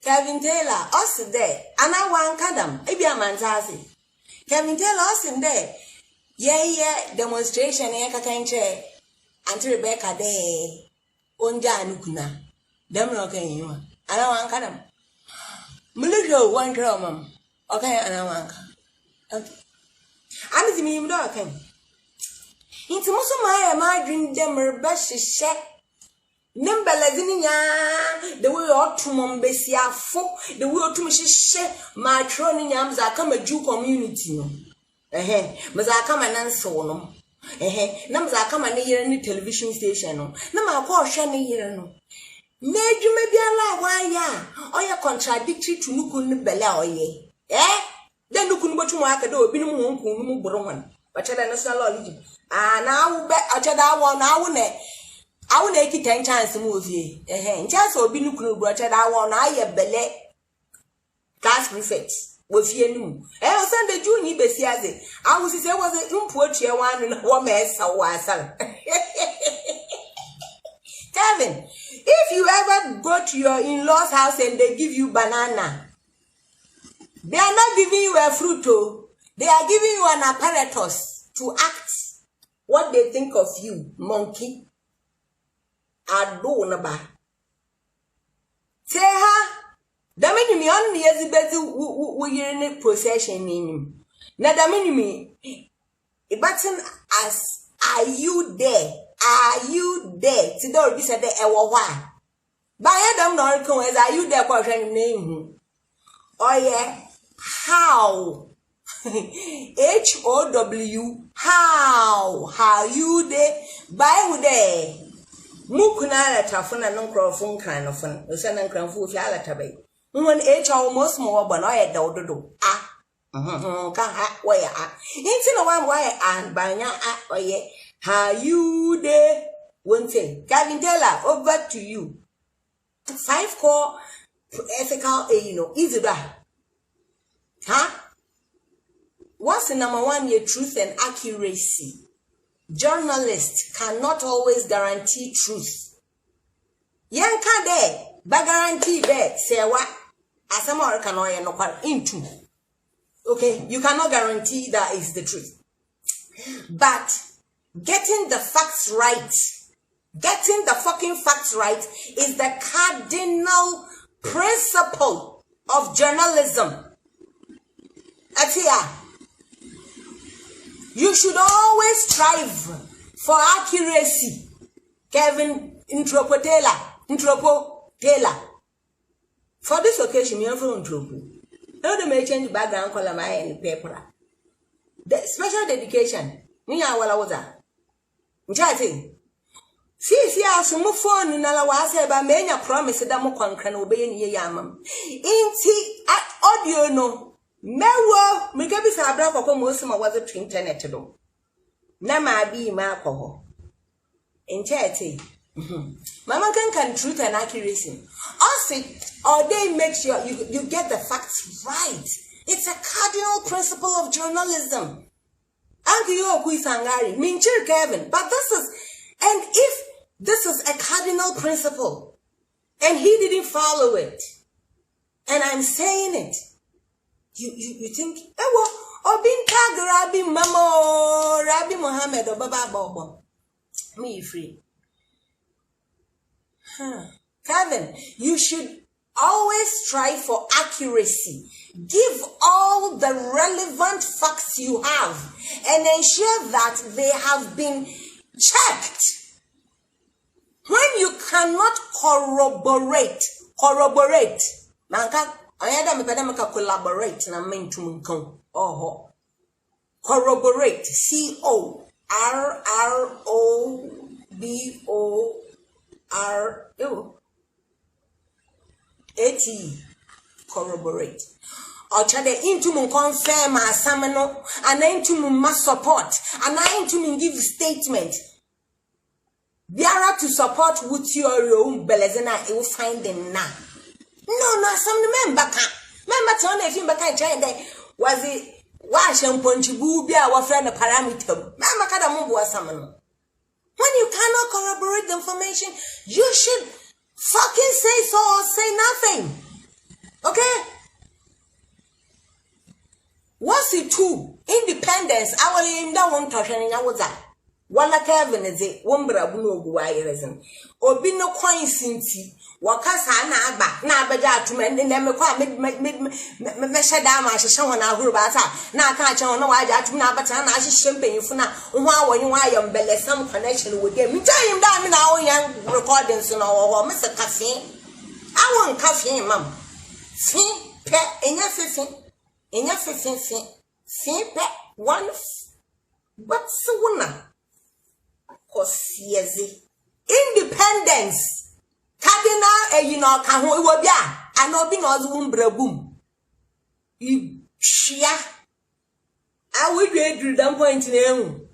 Kevin Taylor, us there, and I want Kadam, maybe a man's Kevin Taylor, us in there. Yeah, demonstration, chair, Auntie Rebecca there. Onja Nukuna. Them no can you. And I want Kadam. Mulujo, one girl, mum. Okay, and I want. Okay. I'm the mean dog. Into my dream, them are best share. Number Lavinia, the way ought to Mombesia fo, the way to share my troning yams are come a Jew community. Mazakam and answer no. Numbers are come and hear any television station. No, my poor shiny here. No, made you may be alive, why ya? Or you're contradictory to Nukun Bella, ye. Then Nukun what you mark a door, Binum Wonkum Broman, but I understand all. Ah, now bet I tell that one hour. I will make it 10 times to move ye. Just or be looking at that one. I belay class prefect with you. I Sunday June, Bessiaze. I was say was a poetry one and one mess. So was Kevin, if you ever go to your in-laws' house and they give you banana, they are not giving you a fruit, they are giving you an apparatus to act what they think of you, monkey. Addo na ba. Say ha. Damini mi on the Elizabeth we in procession in. Na damini mi. Ibatin as are you there? Are you there? Today be said ewo wa. Ba them no kon as are you there kwa hwan name. Oh yeah. How? HOW. How you there? By who there? Mukuna tafuna no crofun kind of fun, the son and cranful fialatabay. When H almost more, but I do. Ah, can't ha where ah. Ain't no one why and banya ah, oh yeah. How you there? One thing, Gavin Taylor, over to you. 5 core ethical, easy that. Huh? What's the number 1 year truth and accuracy? Journalists cannot always guarantee truth. Yanka there, but guarantee there, say what? As a American or no into. Okay, you cannot guarantee that is the truth. But getting the facts right, getting the fucking facts right is the cardinal principle of journalism. Atia. You should always strive for accuracy. Kevin Intropo Taylor. For this occasion, you're from Intropo. Now they may change background color my and paper. The special dedication. Me I was that. Chatting. See, I some phone in Alawasa by many promise that mo can obey in Yamam. Inti at audio no. Mewo mikabi sabra kokko mosima was a internet do na ma bi ma alcohol enchete mama can truth and accuracy also or they make sure you get the facts right. It's a cardinal principle of journalism. Anki yo kuisangari minchir Kevin, but and if this is a cardinal principle and he didn't follow it and I'm saying it, you think, Obin Tag Rabbi Mamo, Rabbi Mohammed, or Baba Bobo. Me free. Kevin, you should always strive for accuracy. Give all the relevant facts you have and ensure that they have been checked. When you cannot corroborate, manka I had a collaborate and I mean to munko. Oh, corroborate. CORROBORATE. Corroborate. Or chade into mun confirm asameno, and into mun support, and into mun give statement. Biara to support with your own belezena, you will find them now. No, some member can. Member to only if you can try that was it. Wash and ponchibu be our friend a parameter. Mamma Kadamu was someone. When you cannot corroborate the information, you should fucking say so or say nothing. independence. I will him that one touching in our Wala Kevin is it, one brabuno guayerison. Or be no coin sinti, Wakasa na baja to men in them Meshadama, Shawan, Rubata, na catch on no Agyapong, but I'm not champagne for now. When you are belly some connection with them. Tell him down in our young recordings and our Mr. Caffeine. I want caffeine, mum. See, pet in your 15, see, pet one. What's the winner? Independence. Cardinal, you know, can we be a no be no umbra boom. You shia. I will read you them point in.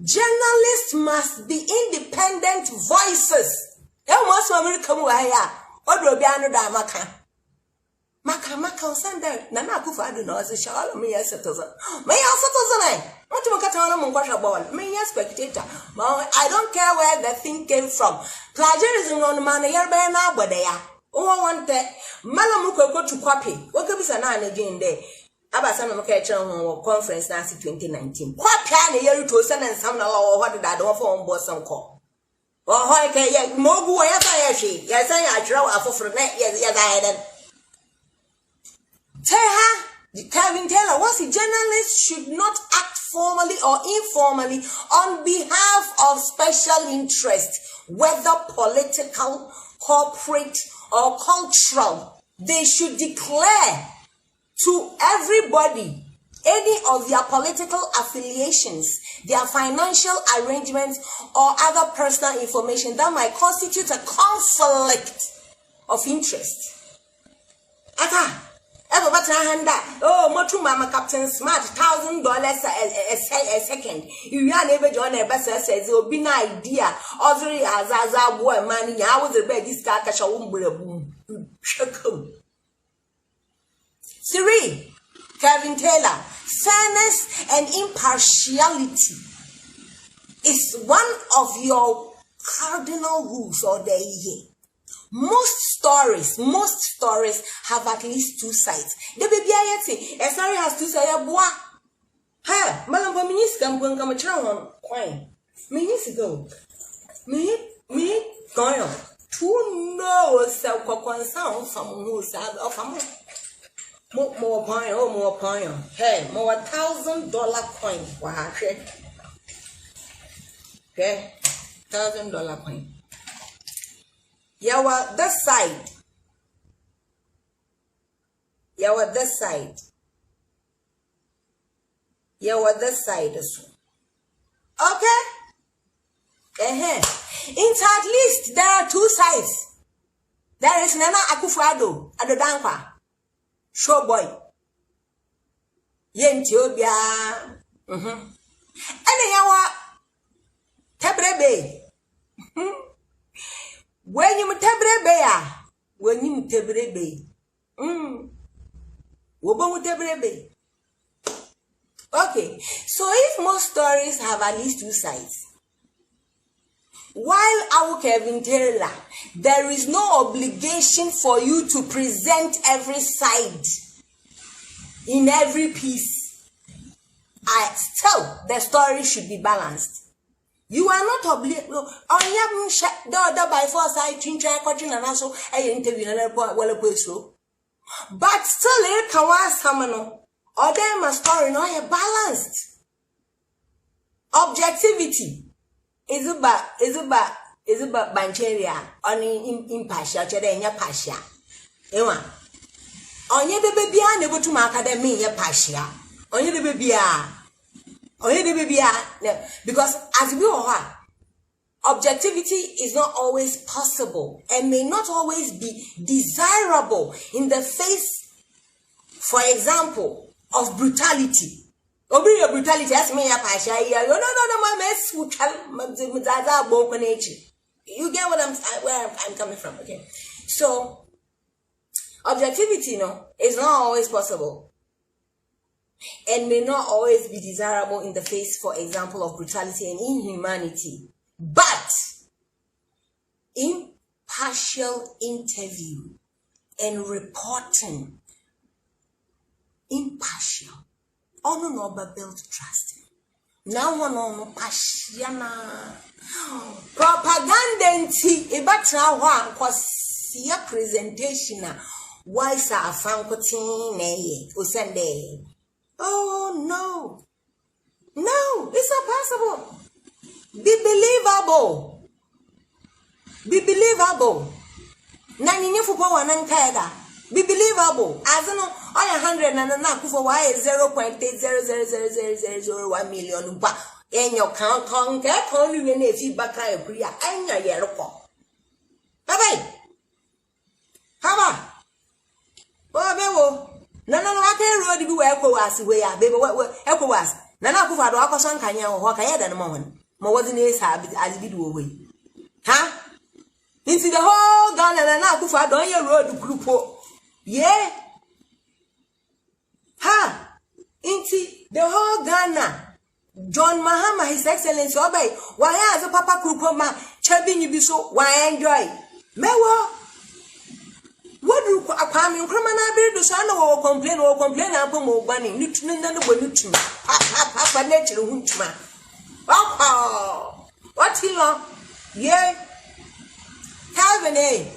Journalists must be independent voices. There must be come where or do be another maka. Maka send there. Nana Addo no as a shall me as citizen. May I citizen? What you got on a water ball? Me a spectator. I don't care where the thing came from. Plagiarism on the man here by now, but they are. Oh, one day, Malamuko go to copy. What could be an again day? Abasana Mokachon conference Nancy 2019. Copy a year to send and some or what did I do for on board some call? Or how can you move away? Yes, I draw a for net. Yes, I had. Tell her, Kevin Taylor, was a journalist should not act formally or informally on behalf of special interests, whether political, corporate, or cultural. They should declare to everybody any of their political affiliations, their financial arrangements, or other personal information that might constitute a conflict of interest. Oh, Motu Mama Captain Smart, $1,000 a second. You are never join a best says it will be an idea. Other as boy money, I was a bed this car catch a boom. Three, Kevin Taylor, fairness and impartiality is one of your cardinal rules or the year. Most stories have at least two sides. The baby ayeti, a story has two sides. Boa, ha, malam pa minis kampung kamachang coin. Minis go, me, coin. Two no sell cocoa sound from who's out of a more coin, oh more coin. Hey, more $1,000 coin. Wow, okay, $1,000 coin. Yawa this side. Yawa this side. Yawa this side. Okay? Into at least there are two sides. There is Nana Addo, Adodankwa. Show boy. Yentiobia. And yawa Tebrebe. When you tebrebe, when you tebrebe, okay, so if most stories have at least two sides, while our Kevin Taylor, there is no obligation for you to present every side in every piece. Still, the story should be balanced. You are not obligated. The by force I think I continue and also I interview but still it can was samano or them a story no a balanced. Objectivity is about bancheria on impartial chedenya pasha. Ewa. Onye the baby are able to mark academy pasha. Onye the baby because as we are, objectivity is not always possible and may not always be desirable in the face, for example, of brutality. Obri brutality as me pasha you get where I'm coming from, okay? So objectivity is not always possible and may not always be desirable in the face, for example, of brutality and inhumanity. But impartial interview and reporting, impartial, ono no build trust. Now one on pashiana propaganda nti ebatra ho ankosia presentation na why sa fankotin na ye o sende. Oh no. No, it's not possible. Be believable. Be believable. Na nyinyi fupo wanankaeda. Be believable. As no all 100 na kufo why 0.8000001 million ba enyo kan ke kon ni na efi baka ekuri a enya yereko. Bye. Haba. Oh bewo. Nana no aka road bi we ekwas we ya bebe we ekwas. Nana akufo do akoso nkanya ho ka yeda no mo hon. Mo wodi na esa azibidu we. Ha? Into the whole Ghana and now for don't you road group. Yeah. Ha. Into the whole Ghana. John Mahama, His Excellency, obey. Why has a papa group ma chabbing you be so why enjoy? Mewa. What do a palm criminal be to son or complain and put more bunny? Newton and the Newton. Papa nature hunchma. Oh, what he long? Yeah. Calvin,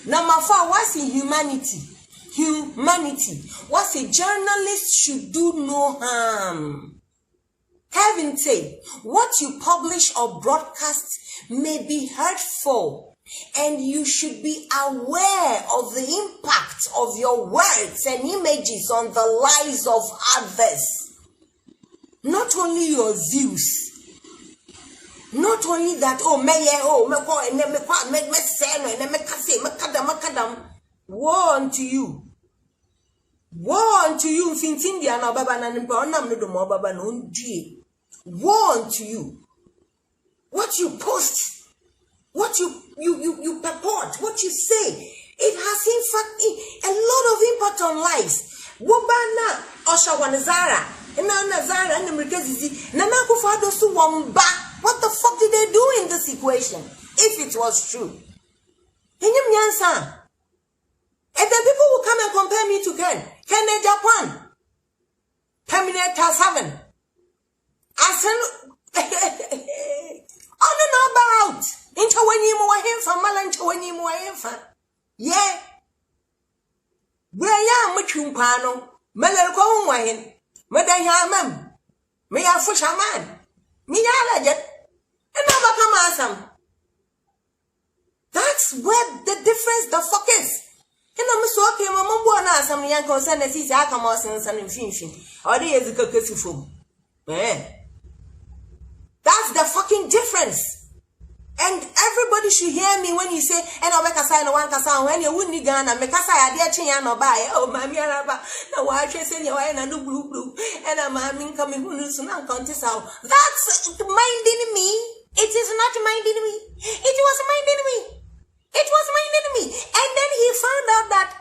number 4, what's in humanity? Humanity. What's a journalist should do no harm. Calvin say, what you publish or broadcast may be hurtful, and you should be aware of the impact of your words and images on the lives of others. Not only your views. Not only that, oh, woe unto you. Woe unto you, Fintindia, no Baba, and Bonam, no more Baba, no G. Woe unto you. What you post, what you purport, what you say, it has in fact a lot of impact on lives. Wobana, Oshawanazara, and Nazara, and the Mrikazi, Nana Kufado Suwamba. What the fuck did they do in this equation? If it was true. And then people will come and compare me to Ken. Ken Agyapong. Terminator 7. I said, on and about. Into when you more him from Malancho when you more him. Yeah. Where ya muchumpano. Melako wahin. Medayamam. Me a fisherman. That's where the difference, the fuck is. And I'm so okay, my mom won us some young concern as he's Akamos and some finishing. Or the is a cookie. That's the fucking difference. And everybody should hear me when you say, and I'll make a sign of one casa when you wouldn't gonna make a sign, dear Chin or buy. Oh, my Miraba, no, I should send you and do blue, and I'm coming who knows not contest out. That's minding me. It is not minding me. It was minding me. It was minding me. And then he found out that,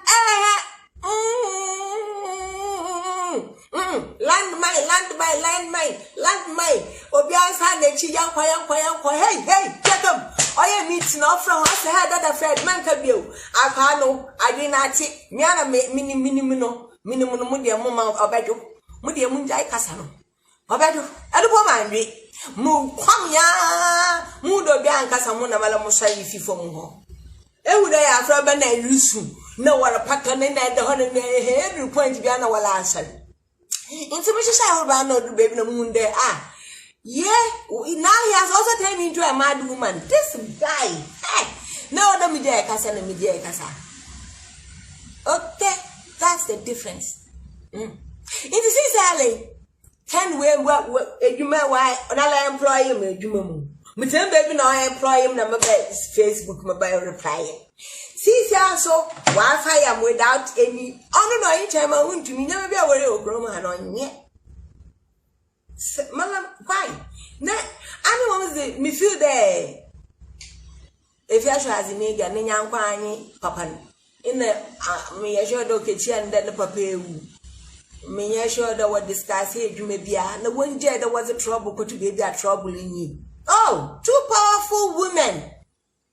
landmine. Obian's hand and she young, hey, get them. I am meeting off from us. I had that Fred man can be. I can't know. I did not take Miana minimum mudia mumma or bedu. Mudia munjai casano. Or bedu. I don't mind me. Mu come ya. Mudo bianca samuna malamusai fifo. Every day after a banana lusu. No one a pattern in the 100 point beyond our answer. Into which I would know the baby no moon there. Ah, yeah, now he has also turned into a mad woman. This guy, hey, no, the media casa and the media casa. Okay, that's the difference. It is easily 10 way you may why another employee, you may baby now I employ him number Facebook, mobile replying. See, so Wi-Fi am without any. Oh no, each time I want to me never be aware of Groma on yet. Madam, why? Now, I know me feel there. If you has a nigger, Nyan Quani, Papa, in the me assured okay, and then the papa. Me assured that what discuss here, you may be the one day there was a trouble, could be a trouble in you. Oh, 2 powerful women.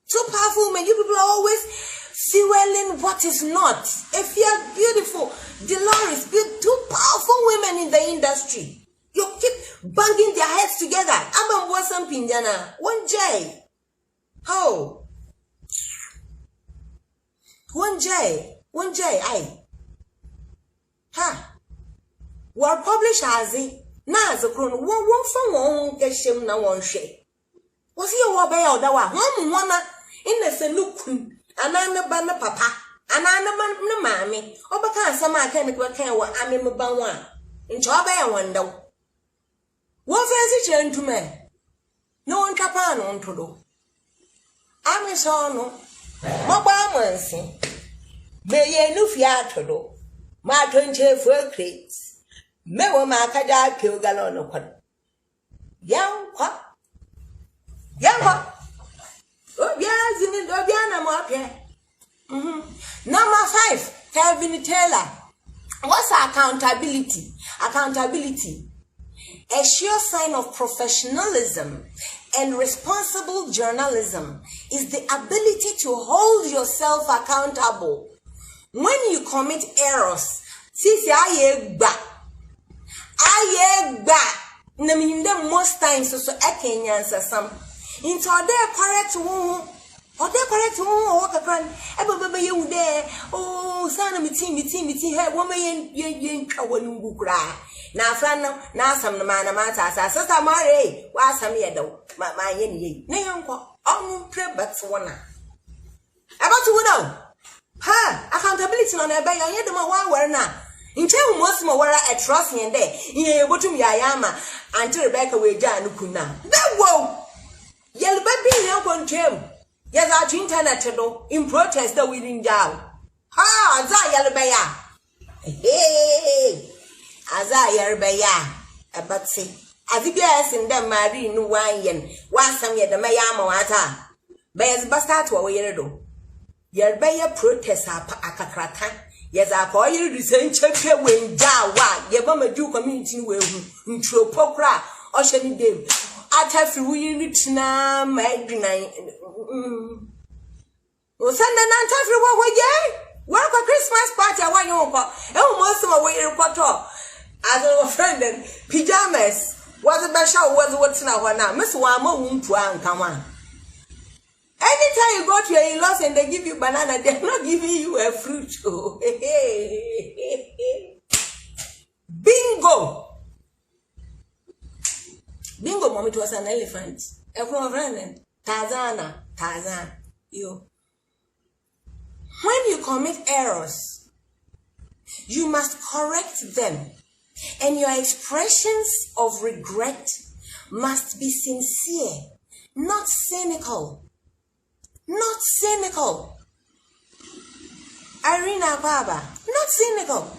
2 powerful women. You people are always fueling what is not. If you are beautiful, Dolores, two powerful women in the industry. You keep banging their heads together. Abam wasam pinjana. One J. How? One J. I. Ha. War publish as it. Na zakron one from one keshem na one she. Was he a wabay or dawa? One in the senukun. Anana bana papa. Anana man no mammy. Obaka sama chemical care what I mean about one. In Chaba wonder. What fancy gentleman? No one capan on to do. I'm a son. Mobile mercy. May ye no fiat to do. My 24 crates. Mewo makada pio galon okon. Yang kwa. Obia zini obia na mo apia. Number 5, Kevin Taylor. What's accountability? Accountability. A sure sign of professionalism and responsible journalism is the ability to hold yourself accountable. When you commit errors, sisi ayegba. Naminde most times so ekenyansa some into there correct one or there correct one or can ebe you there oh sana meeting hey woman yen kawanungu kra na sana na sam na mana mata sa sister mare wa sam ye do ma yen ye na yanko onu pray but one about to know ha accountability no na ebe yan yedema wa were na Inche most more a trust in there. Ye botum yayama until Rebecca we jan kuna. That wo yellow baby young trim. Yes, our internet in protest that we didn't down. Ha, Aza yellow baya. Hey, Aza yellow baya. But see, as if yes in them marine no wine, was some yet the mayama wata. Bears bastard to a year do. Yellow baya protest a kakrata. Yes, I call you the same check when Jawa, Yabama do community where intro pokra, ocean day. I tell you, we need to now make the night. Well, send an answer for what we get. Work a Christmas party, I want you to go. Most of my way in Porto. As a friend and pajamas was a basha was what's now. Miss Wama won't come on. Anytime you go to your in-laws and they give you banana, they're not giving you a fruit. Oh, Bingo! Bingo, mom, it was an elephant. Everyone running. Tarzan. You. When you commit errors, you must correct them. And your expressions of regret must be sincere, not cynical. Not cynical. Irina Baba, not cynical.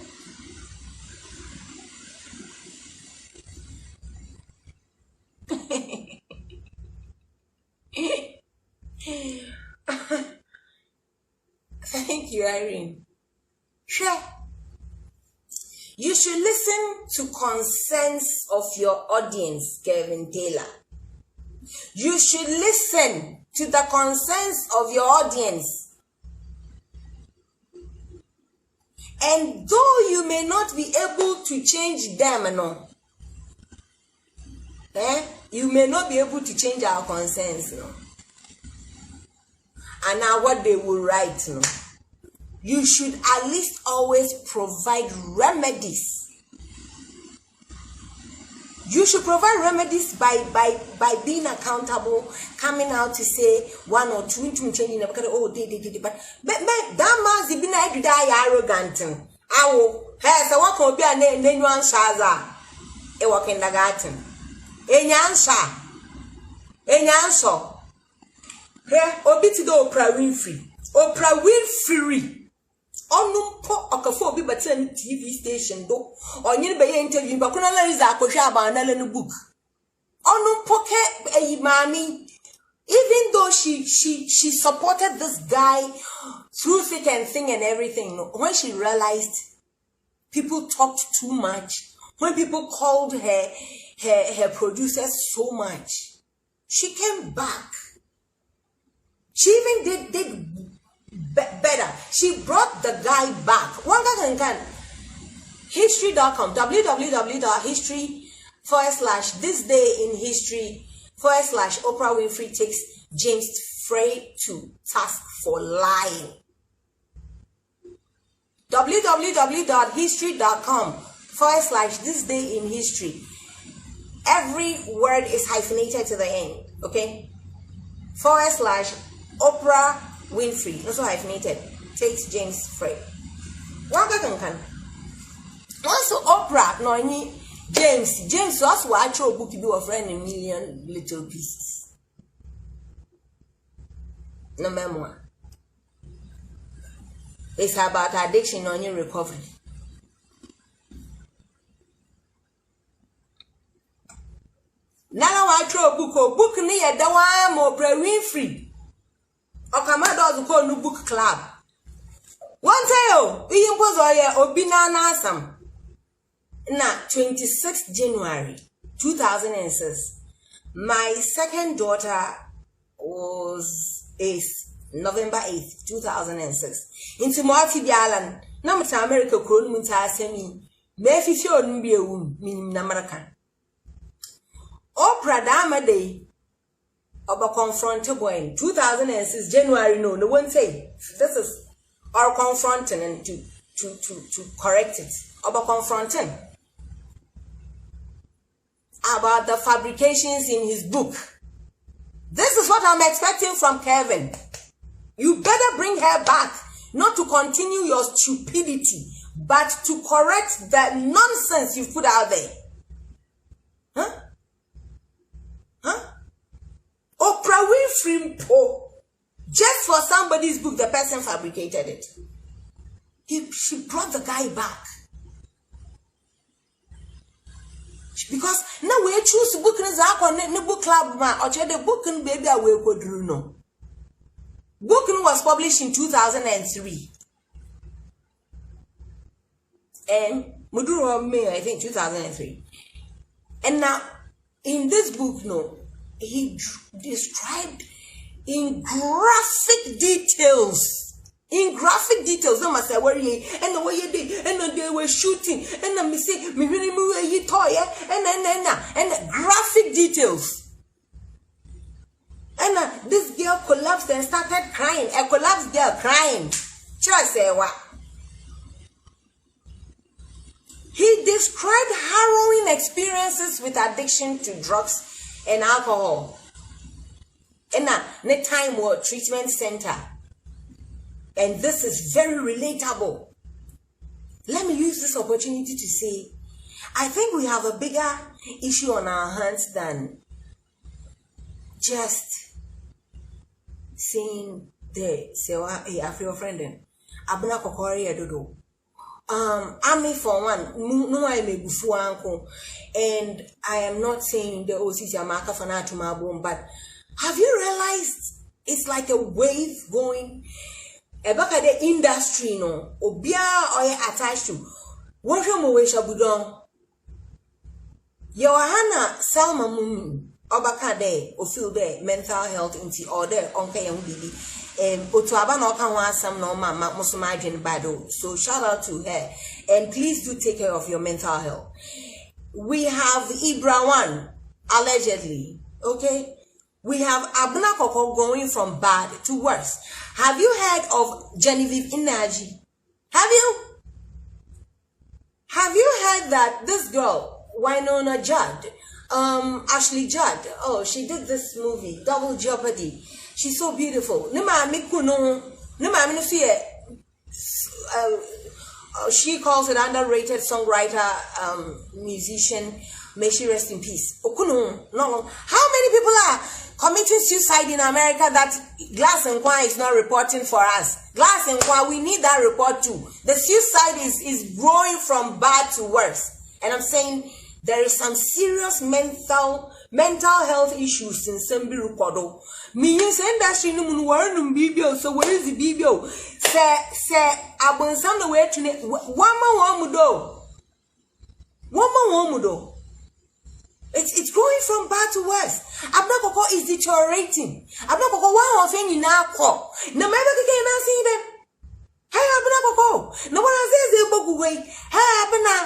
Thank you, Irene. Sure. You should listen to concerns of your audience, Kevin Taylor. You should listen to the concerns of your audience. And though you may not be able to change them, you may not be able to change our concerns, and now what they will write, you should at least always provide remedies. You should provide remedies by being accountable, coming out to say one or two into changing the but that man's been a die arrogant. I will has a walk will be a name one shaza. A walk in the garden. A answer. Here, obiti do Oprah Winfrey. Onumpo okafo bi betan TV station do onye be interview ba kuna la iza akohwa ba na le book onumpo ke mami, even though she supported this guy through thick and thin and everything, when she realized people talked too much, when people called her producers so much, she came back. She even did better. She brought the guy back. One guy can history.com, www.history/thisdayinhistory/Oprah Winfrey takes James Frey to task for lying. www.history.com/thisdayinhistory. Every word is hyphenated to the end, okay? /Oprah Winfrey, also hyphenated, takes James Frey. One guy can. Also Oprah, no, James also watch your book to do a friend in million little pieces. No memoir. It's about addiction on your recovery. Nana Addo book near the one Oprah Winfrey. Okamado go no book club. One time, we impose Obina Nasam. Na 26th January 2006. My second daughter was November 8th, 2006. Into Marty Bialan, Namata America Crown Munta Semi, Mefisio Nbium, meaning Namarakan. Oprah Dama Day, Oba confrontable in 2006 January, no one say this is our confronting and to correct it. Oba confronting about the fabrications in his book. This is what I'm expecting from Kevin. You better bring her back, not to continue your stupidity, but to correct the nonsense you've put out there. Oprah Winfrey, just for somebody's book, the person fabricated it. She brought the guy back. Because now we choose book in the book club, or the book and baby away could no. Book was published in 2003. And Muduro May, I think 2003. And now in this book, no, he described in graphic details. In graphic details, no matter where you and the way you did, and they were shooting, and the mistake, me you toy, and graphic details. And this girl collapsed and started crying. A collapsed girl crying. Just say what? He described harrowing experiences with addiction to drugs and alcohol. And the time war treatment center. And this is very relatable. Let me use this opportunity to say, I think we have a bigger issue on our hands than just seeing the Serwaa Afro friend and Abuna Kokori Adodo. Army for one, no I may be uncle, and I am not saying the OCC Amaka Fanatuma boom, but have you realized it's like a wave going? About the industry, no, obia or attached to what you budon. Yohana Salma Mum, Obakade, or feel there, mental health into order, Uncle and Bibi, and Otuaba no can some no mama, Musumajin Bado. So shout out to her, and please do take care of your mental health. We have Ibra one, allegedly, okay? We have Abuna Koko going from bad to worse. Have you heard of Genevieve Inaji? Have you? Have you heard that this girl, Winona Judd, Ashley Judd, oh, she did this movie, Double Jeopardy. She's so beautiful. She calls it underrated songwriter, musician. May she rest in peace. No. How many people are committing suicide in America that Glass and Kwa is not reporting for us? Glass and Kwa, we need that report too. The suicide is growing from bad to worse. And I'm saying there is some serious mental health issues in Sembiru Kodo. Means industry no mun bibio, so where is the bibio? Say abon some the way to one more womudo. It's going from bad to worse. Abnakoko is deteriorating. Abnakoko one of any now call. No matter the see them. Hey, Abnakoko. No one says they book away. Hey, Abna.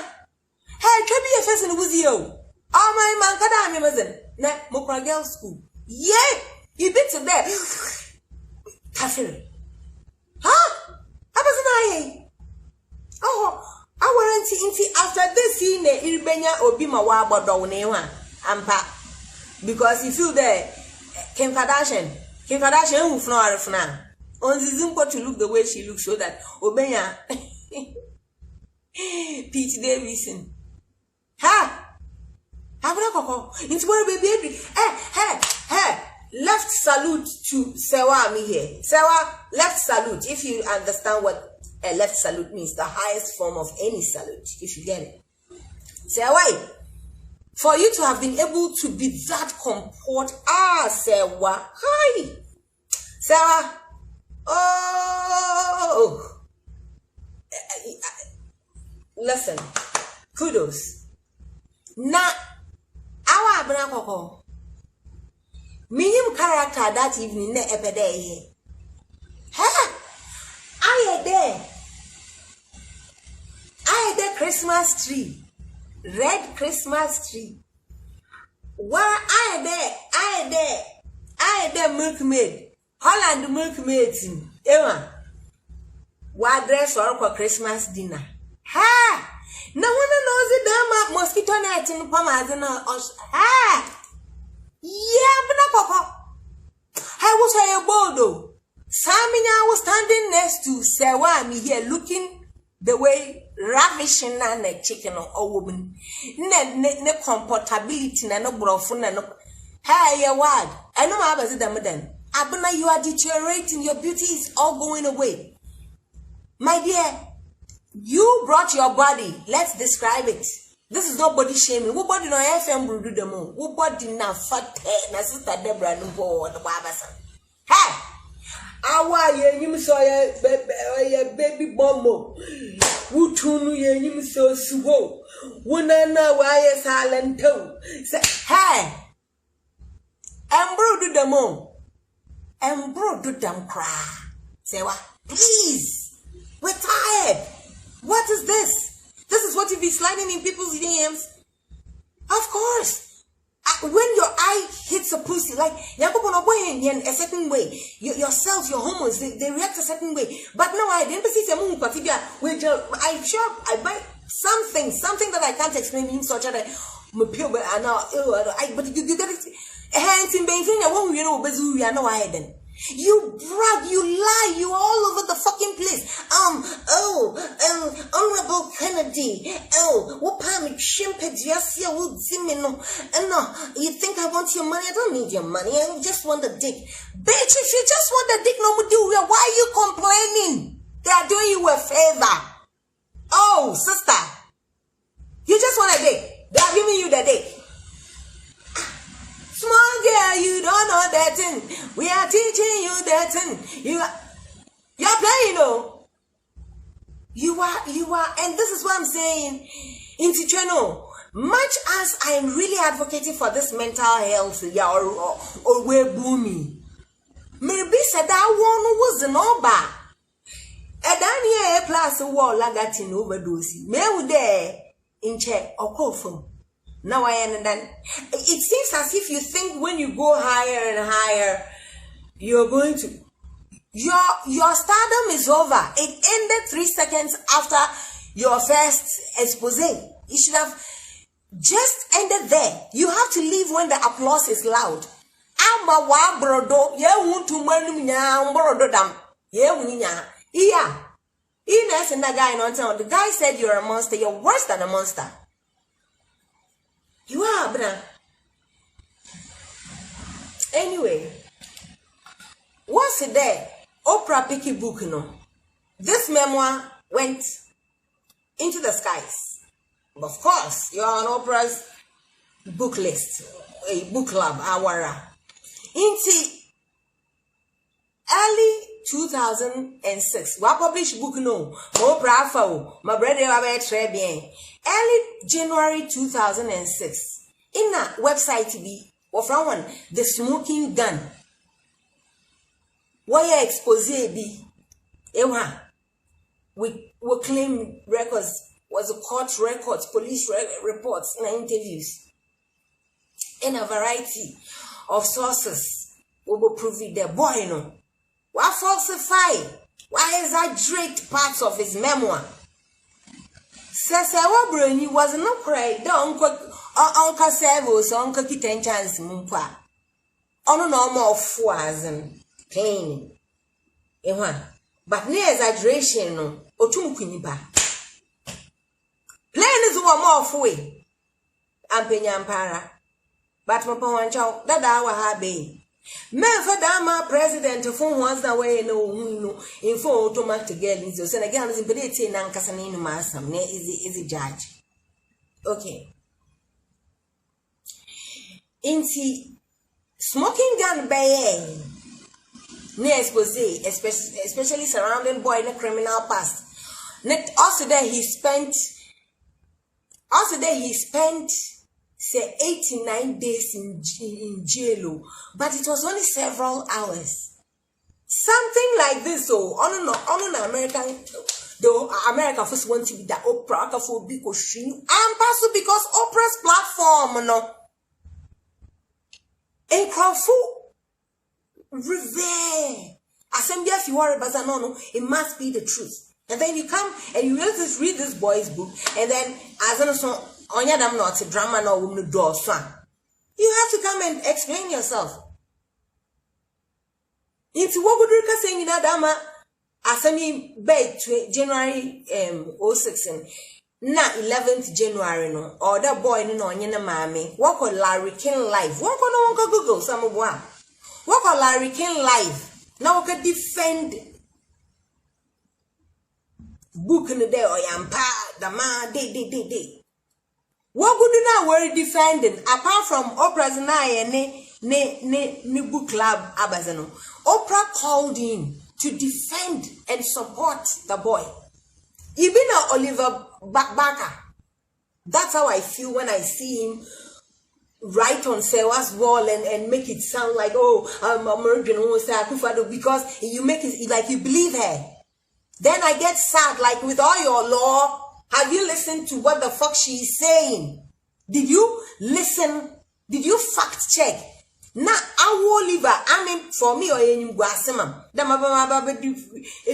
Hey, can be a face in the wuzio. Oh, my man, Kadami, na Mokra Girls School. Yeah, you bit to there. Catherine. Huh? I oh, I warranty after this scene, Iribenya Obima Waba Donewa, Ampa. Because you feel there, Kim Kardashian who flew now. On the Zoom to look the way she looks so that Obenya Pete Davidson. Ha! It's where baby. Hey. Left salute to Serwaa me here. Serwaa, left salute. If you understand what a left salute means, the highest form of any salute, if you get it. Serwaa, for you to have been able to be that comport, Serwaa, hi, Serwaa, oh, listen, kudos. Na, awa abrakoko. Minimum character that evening, ne epede. Ha! I had there Christmas tree, red Christmas tree. Where I had there milkmaid, Holland milkmaid. Emma, what dress for Christmas dinner? Ha! No one knows it. Damn mosquito net in Pomazana. Ha! Yeah, Papa. I was a bodo. Samina was standing next to Serwaa me here looking the way ravishing and a chicken or woman. Ne comportability and no brofun and no. Hey, your word. I know I was then. Abuna, you are deteriorating. Your beauty is all going away. My dear, you brought your body. Let's describe it. This is not body shaming. Who body no FM will do the moon? Who body na fat na sister Deborah no bo the Wabasan? Hey! Awa ye nim so ye baby bombo. Who tunu ye nim so suwo. Wunana wa ye silent toe. Say, hey! Embro do the moon. Embro do them cry. Say what? Please! We're tired. What is this? This is what you be sliding in people's DMs. Of course. When your eye hits a pussy, like in a certain way, yourself, your hormones, they react a certain way. But no, I didn't see I'm sure I buy something that I can't explain in such a but you get it. Hands in Benfica, won't you know, Bazuya, no, I didn't. You brag, you lie, you all over the fucking place. Honorable Kennedy. What palm chimped yes, you will no. You think I want your money? I don't need your money. I just want the dick. Bitch, if you just want the dick, no more do. Why are you complaining? They are doing you a favor. Oh, sister. You just want a dick. They are giving you the dick. Small girl, you don't know that thing. We are teaching you that thing. You're playing, though. You are, and this is what I'm saying. In Ticheno, much as I am really advocating for this mental health, or we're booming. Maybe said that one was an oba. And then here, plus a wall, lagatin overdose. May there in check or call from. Now I understand. It seems as if you think when you go higher and higher, you're going to. Your stardom is over. It ended 3 seconds after your first exposé. You should have just ended there. You have to leave when the applause is loud. Ama wa brodo ye wuntu manu nya brodo dam ye wunya iya ina send that guy in on town. The guy said you're a monster. You're worse than a monster. You are, bruh. Anyway, what's it there? Oprah picky book, you know. This memoir went into the skies. Of course, you're on Oprah's book list, a book club, Awara. Into early 2006, we published book no. Oprah, my brother, early January 2006. In a website be or from one the smoking gun. Why exposêd be? We claim records was a court records, police reports, in interviews, in a variety of sources. We will prove it. The boy no. Why falsify? Why exaggerate parts of his memoir? Serwaa Broni was not cry. The uncle servos, uncle kitten chance mumpa. On no more fours cleaning. But near exaggeration no. Otum kuniba. Plain is one more way. Ampenyampara. But Mapawanchow, that our habe. Men for Dama president of whom was the way no in full automatic girls. And again, is in Bedeti and Casanino Massam, near is a judge. Okay. Inti smoking gun bay near exposêd, especially surrounding boy in a criminal past. Also there he spent say 89 days in jail, but it was only several hours. Something like this, so on American, though America first want to be the Oprah for because because Oprah's platform no in Crawford revere. Assembly if you are no, it must be the truth. And then you come and you read this boy's book, and then as an son on your damn not a drama no woman do son. You have to come and explain yourself. It's what would you saying in Adama Assembly bed January 06 na 11th January no or that boy no nyena mami what call Larry King live what call no Google some what call Larry King live now we can defend book in the day or yampa the man day. What would you now worry defending apart from Oprah's ne book club abazano? Oprah called in to defend and support the boy. Even Oliver Backer. That's how I feel when I see him write on Serwaa's wall and make it sound like, oh, I'm American, because you make it like you believe her. Then I get sad, like with all your law, have you listened to what the fuck she is saying? Did you listen? Did you fact check? Na awo liver, I mean for me or any guasimam.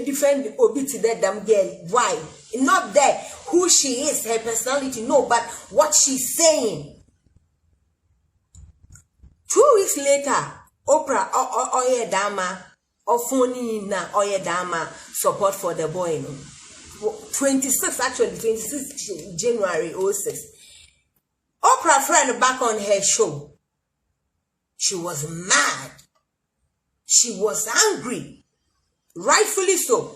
Defend Obi to that damn girl. Why? Not that who she is, her personality, no, but what she's saying. 2 weeks later, Oprah Oye Dama Ofoni na Oye Dama support for the boy. 26 January 06. Oprah friend back on her show. She was mad. She was angry. Rightfully so.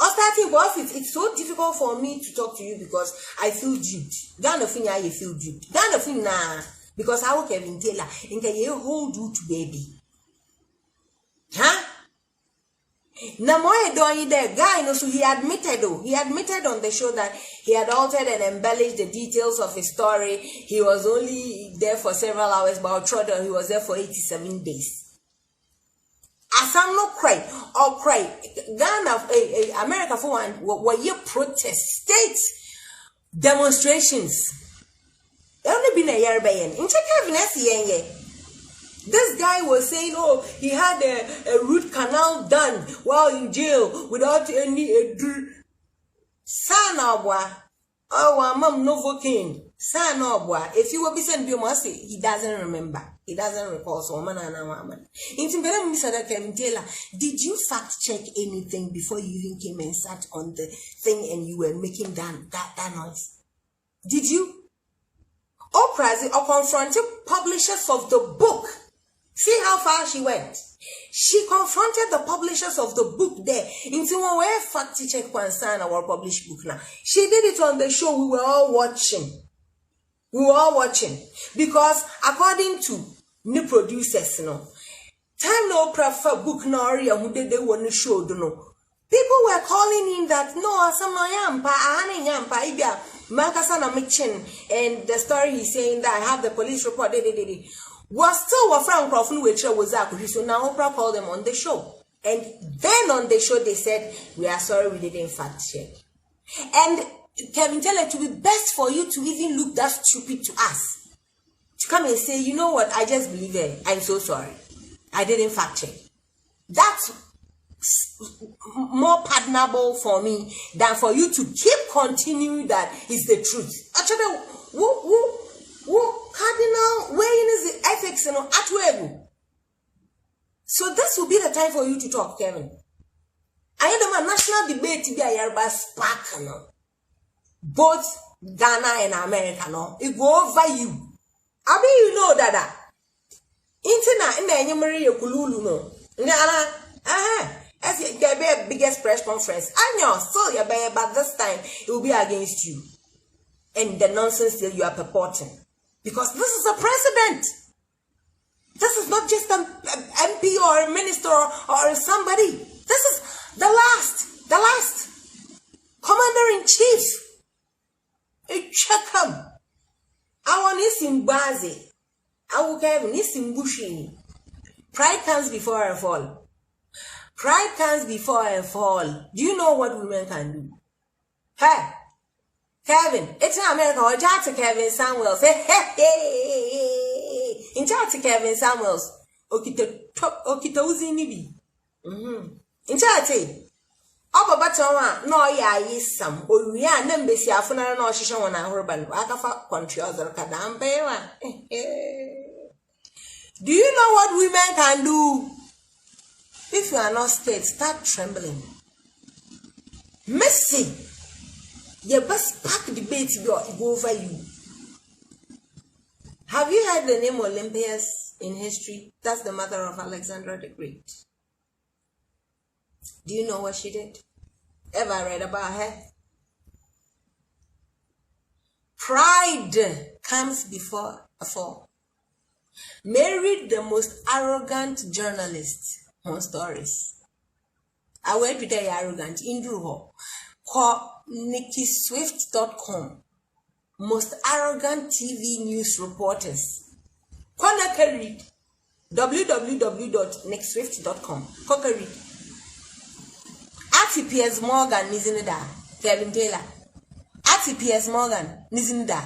It's so difficult for me to talk to you because I feel duped. Ghana finya you feel duped. Ghana finya because I will Kevin Taylor in you hold you to baby. Huh? Namoye doing the guy, no, so he admitted on the show that he had altered and embellished the details of his story. He was only there for several hours, but he was there for 87 days. As I'm not crying, or cry, Ghana, America for one, were you protest state demonstrations? There only been a year by in check. This guy was saying, oh, he had a root canal done while in jail without any son of oh, mom Novocaine. Son of if you will be sent to he doesn't remember. He doesn't recall. So, man, did you fact check anything before you even came and sat on the thing and you were making that noise? Did you? Oprah or confronted publishers of the book. See how far she went. She confronted the publishers of the book there. Into one way fact check concern our published book now. She did it on the show. We were all watching. Because according to new producers, time no prefer book nor who did they want to show, People were calling in that no, some yampa, Makasana Michin, and the story he's saying that I have the police report, was still a friend Crawford which was that. So now Oprah called them on the show. And then on the show, they said, we are sorry, we didn't fact check. And Kevin, tell it to be best for you to even look that stupid to us. To come and say, you know what, I just believe it. I'm so sorry. I didn't fact check. That's more pardonable for me than for you to keep continuing that is the truth. Actually, cardinal weighing is the ethics and atwegu. So this will be the time for you to talk, Kevin. I had a national debate to be a Yoruba spark, no. Both Ghana and America, no. It go over you. I mean, you know that. Internet in the Emery Kululu, no. As you get a biggest press conference, I know, so you're better, but this time it will be against you. And the nonsense that you are purporting. Because this is a president. This is not just an MP or a minister or somebody. This is the last commander-in-chief. Check him. I want Nisim Bazi. I will have Nisim Bushini. Pride comes before a fall. Pride comes before a fall. Do you know what women can do? Hey, Kevin, it's in America. Or just Kevin Samuels. Hey. In chat Kevin Samuels. Okito uzi nibi. In chat. Oba batwa no ya yisam. Owia na mbesi afuna na ohihye wona ahoroban. Akafa country other kadambe wa. Do you know what women can do? If you are not scared, start trembling. Mercy. Your best pack debate go over you. Have you heard the name Olympias in history? That's the mother of Alexander the Great. Do you know what she did? Ever read about her? Pride comes before a fall. Married the most arrogant journalist on stories. I went with the arrogant in Druho. Call NikkiSwift.com. Most arrogant TV news reporters. Konaka read www.nickswift.com. Konaka read. Ati Piers Morgan Nizinida. Kevin Taylor. Ati Piers Morgan Nizinida.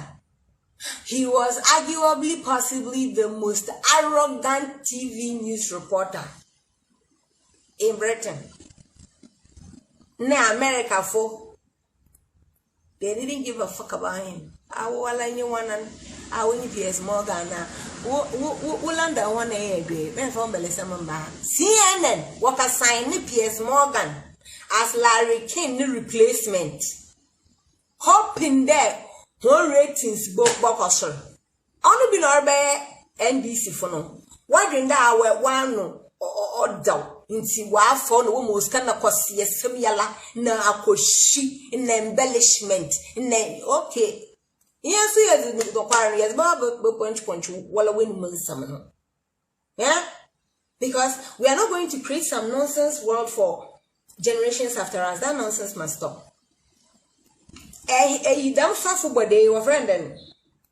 He was arguably possibly the most arrogant TV news reporter in Britain. Na America for they didn't give a fuck about him. I will anyone and I will Piers Morgan. Ulanda one a day. CNN what assign Piers Morgan as Larry King replacement. Hoping there, no ratings book bokosher. Only been our NBC for no. Why didn't I wear one or doubt? Inti wa for no almost kind of cause yala na akoshi in the embellishment in the okay. Yes, we are the quarry as Bob punch while win Musamano. Yeah? Because we are not going to create some nonsense world for generations after us. That nonsense must stop. You don't suffer, but they were friend and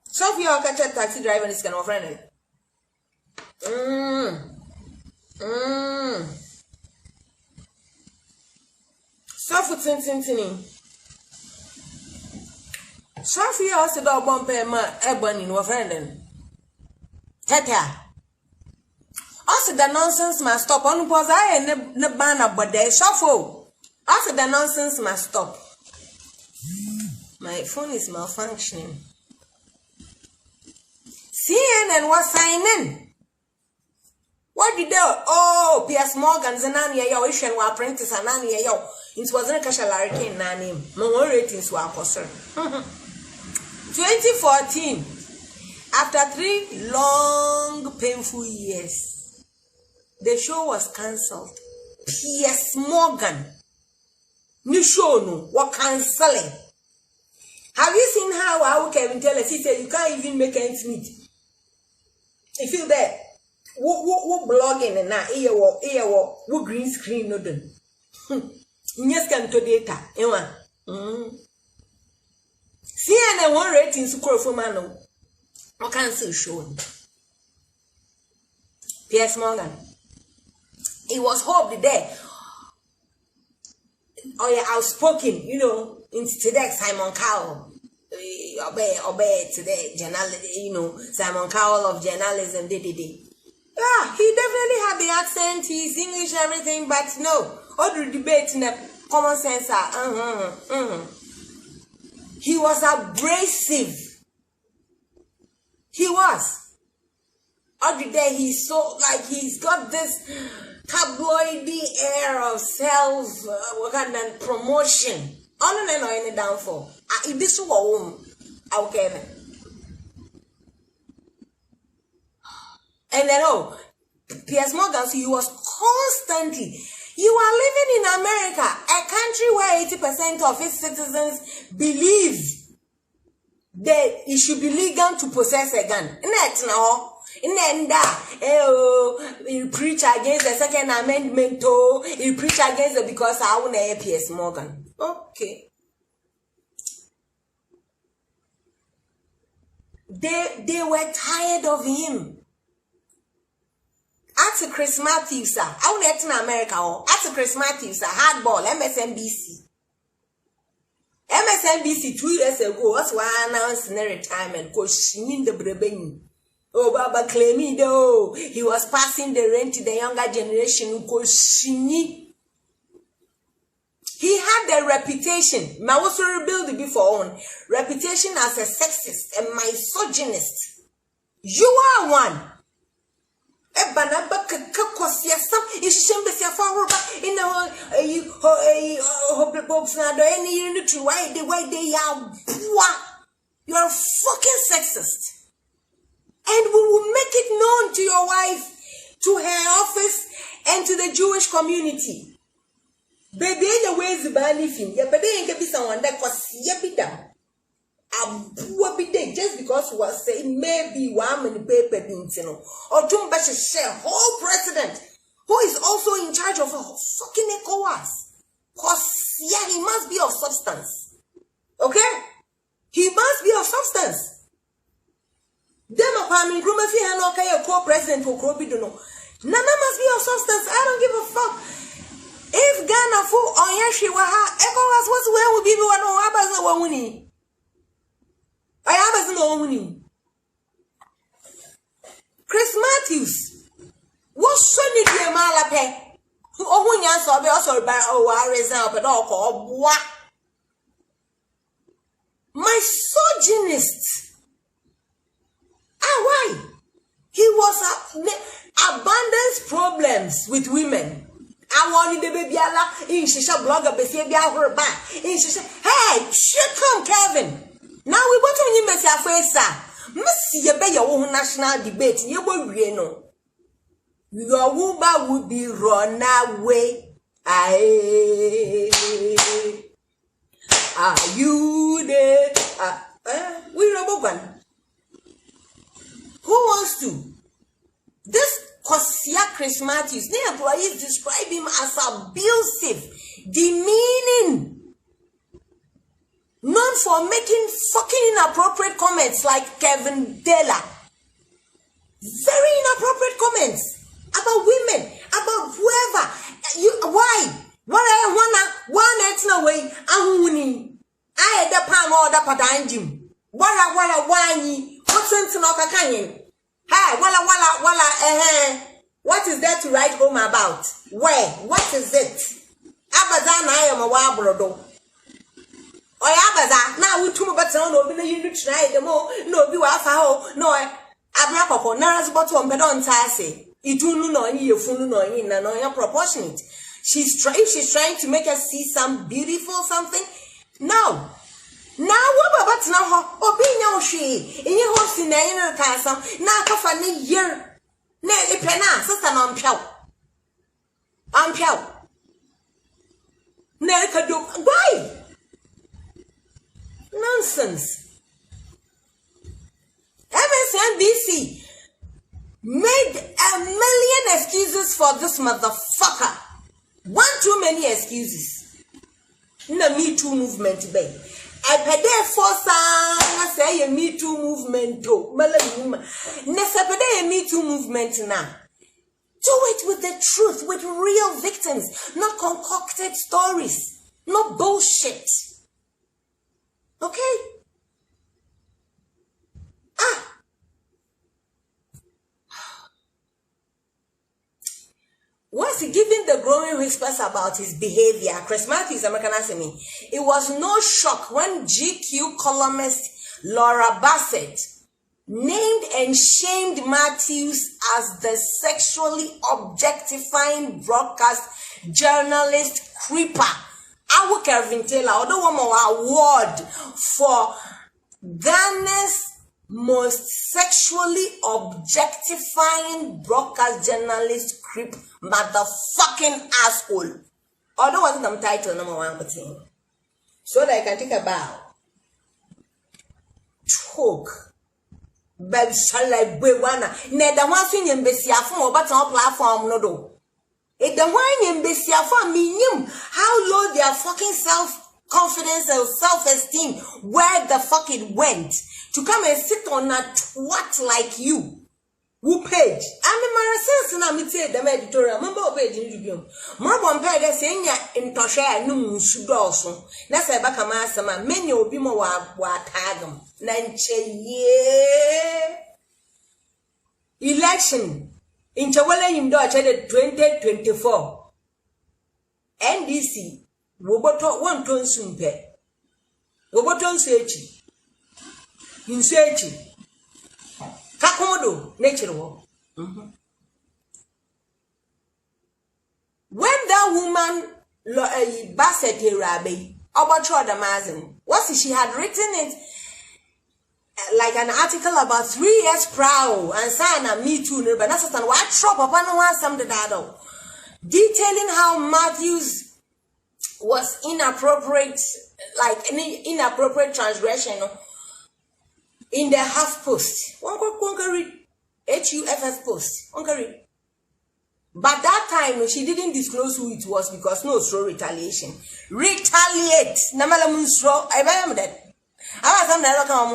so if you are catch a taxi driver is kind of friend. Suffer tinting. Suffer you also don't bump a ebony in your friend. Teta. Also, the nonsense must stop. On pause, I and the banner, but they shuffle. Also, the nonsense must stop. My phone is malfunctioning. CNN was signing. What did they? Oh, Piers Morgan, Zanania, yo, Ishan, wa apprentice, Anania, yo. It wasn't a Cashalarican name. No ratings were concerned. 2014, after 3 long, painful years, the show was cancelled. Piers Morgan, new show, no, what cancelling? Have you seen how I can tell us? He said you can't even make ends meet. You feel that? What blogging and now what green screen no done. Yes, can to data. CNN one ratings for man. What can see showing? Piers Morgan. It was hoped there. Oh yeah, outspoken, you know, in today Simon Cowell. Obey today, Simon Cowell of journalism, Yeah, he definitely had the accent, he's English, everything, but no, all the debate in the common sense He was abrasive. He was. All the day he's so, like, he's got this tabloidy air of self and promotion. On and any downfall. This was okay. And then Piers Morgan, so he was constantly. You are living in America, a country where 80% of its citizens believe that it should be legal to possess a gun. You preach against the Second Amendment, you preach against it because I want to Piers Morgan. Okay. They were tired of him. At Chris Matthews, I want to in America. At Chris Matthews, hardball, MSNBC. MSNBC 2 years ago was one announcing a retirement because she need the Brebeni. Oh, Baba claiming though he was passing the rent to the younger generation because she need. He had the reputation, I was rebuild before on reputation as a sexist and misogynist. You are one. In the way they are. You are fucking sexist. And we will make it known to your wife, to her office, and to the Jewish community. Baby, the ways the living, yeah, but they ain't be someone that was yabida. Just because we was saying maybe one in the paper beans, or too much a share whole president who is also in charge of a fucking ECOWAS. Because yeah, he must be of substance. Okay? He must be of substance. Them apartment room if you have a co-president for Krobidono. Nana must be of substance. I don't give a fuck. If Ghana full on Yashiwaha, ECOWAS was where would be one or Abbas no winning. I have no winning. Chris Matthews. What's Sonny de Malape? Oh, when you saw me also by result, but all what? Misogynist. Why? He was abundance problems with women. I wanted the baby in Shisha blogger, baby, her back. In Shisha, hey, shit, come, Kevin. Now we want to remember your face, sir. Must you be your own national debate? You will be no. Your woman would be run away. Are you there? We rubber one. Who wants to? This Kosia Chris Matthews, the employees describe him as abusive, demeaning, known for making fucking inappropriate comments like Kevin Della. Very inappropriate comments about women, about whoever. Why? What I wanna no way. I had the palm or the padanjim. Wala wani. What's in Kanye? Hey, wala, what is there to write home about? Where? What is it? Abaza na I am a wabrodo. Oy abaza, na we tumu baton no be you try them no be wa fa ho, no abra poko na bottle on pedon tase. Itunu no yi yefunu no yi na no ya proportionate. She's trying to make us see some beautiful something. No. Now what about now? Obinya oshi. In your house in the castle. Now cover ni year. Nelly pena. Sister no ampiao. Nelly kadu. Why? Nonsense. MSNBC made a million excuses for this motherfucker. One too many excuses. In the Me Too movement, babe. I pede for some say a Me Too movement do. Nesapede a Me Too movement now. Do it with the truth, with real victims, not concocted stories, not bullshit. Okay? Once given the growing whispers about his behavior, Chris Matthews, American Assembly, it was no shock when GQ columnist Laura Bassett named and shamed Matthews as the sexually objectifying broadcast journalist creeper. I will Kevin Taylor, although one more award for Ghana's most sexually objectifying broadcast journalist creep motherfucking asshole. Although wasn't the title number 1 but so that I can take a bow. Talk. But shall I be one? Neda one thing in Bessia for but on platform no do. It the one in Bessia for me how low their fucking self-confidence and self-esteem where the fuck it went to come and sit on a twat like you. Who page? I'm in my sense and I'm say the editorial. Remember page in review. More one page saying ya in Tosha no should also. That's a back a master man. Many will be more what tagum. Nanche ye election in Chawala in Dutch 2024. NDC Woboto 1 ton sumpe. Woboton sechi. In searching. Kakomodo, nature war. When that woman, Bassett Rabbi, about the Mazin, she had written it like an article about 3 years proud and saying a Me Too, but that's what I drop upon one something that detailing how Matthews was inappropriate, like any inappropriate transgression. In the half post, one can read HUFS post, one can read. But that time she didn't disclose who it was because no throw retaliation. Retaliate. Namala munstro. I remember that. I was on the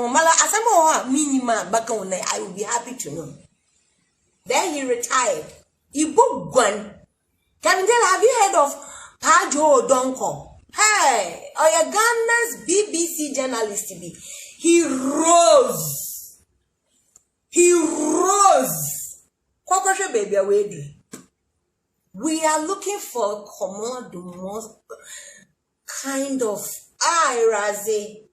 mala asamo minima back on there. I will be happy to know. Then he retired. He booked one. Can you tell? Have you heard of Pajo Donko? Hey, or your Ghana's BBC journalist to be. He rose. He rose. Kwakwache baby away. We are looking for the most kind of razi.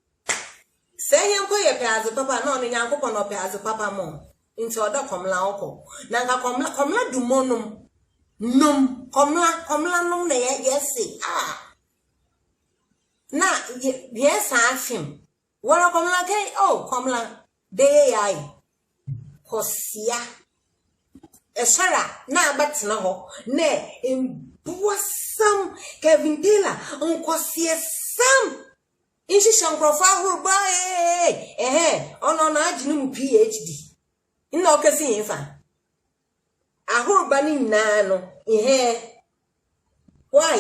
Say you go your pay papa no ni nyanko no pay as papa mo. Into other komla oko. Nanga komla du monum. Num komla num na yes. Na yes afim. Wara komla ke komla de yai kosia esara na abatina ho ne embuasam Kevin Taylor onkosia sam inshi shangrofa hurba ono na aginu PhD ina okasi yinfa ahurba ni na no why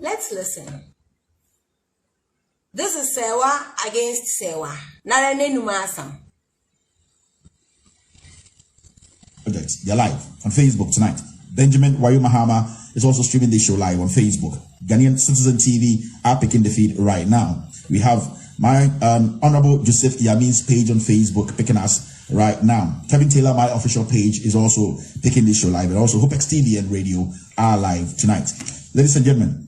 let's listen. This is Serwaa against Serwaa. Narane Numasam. They're live on Facebook tonight. Benjamin Wayu Mahama is also streaming this show live on Facebook. Ghanaian Citizen TV are picking the feed right now. We have my Honorable Joseph Yamin's page on Facebook picking us right now. Kevin Taylor, my official page, is also picking this show live. And also HopeX TV and radio are live tonight. Ladies and gentlemen,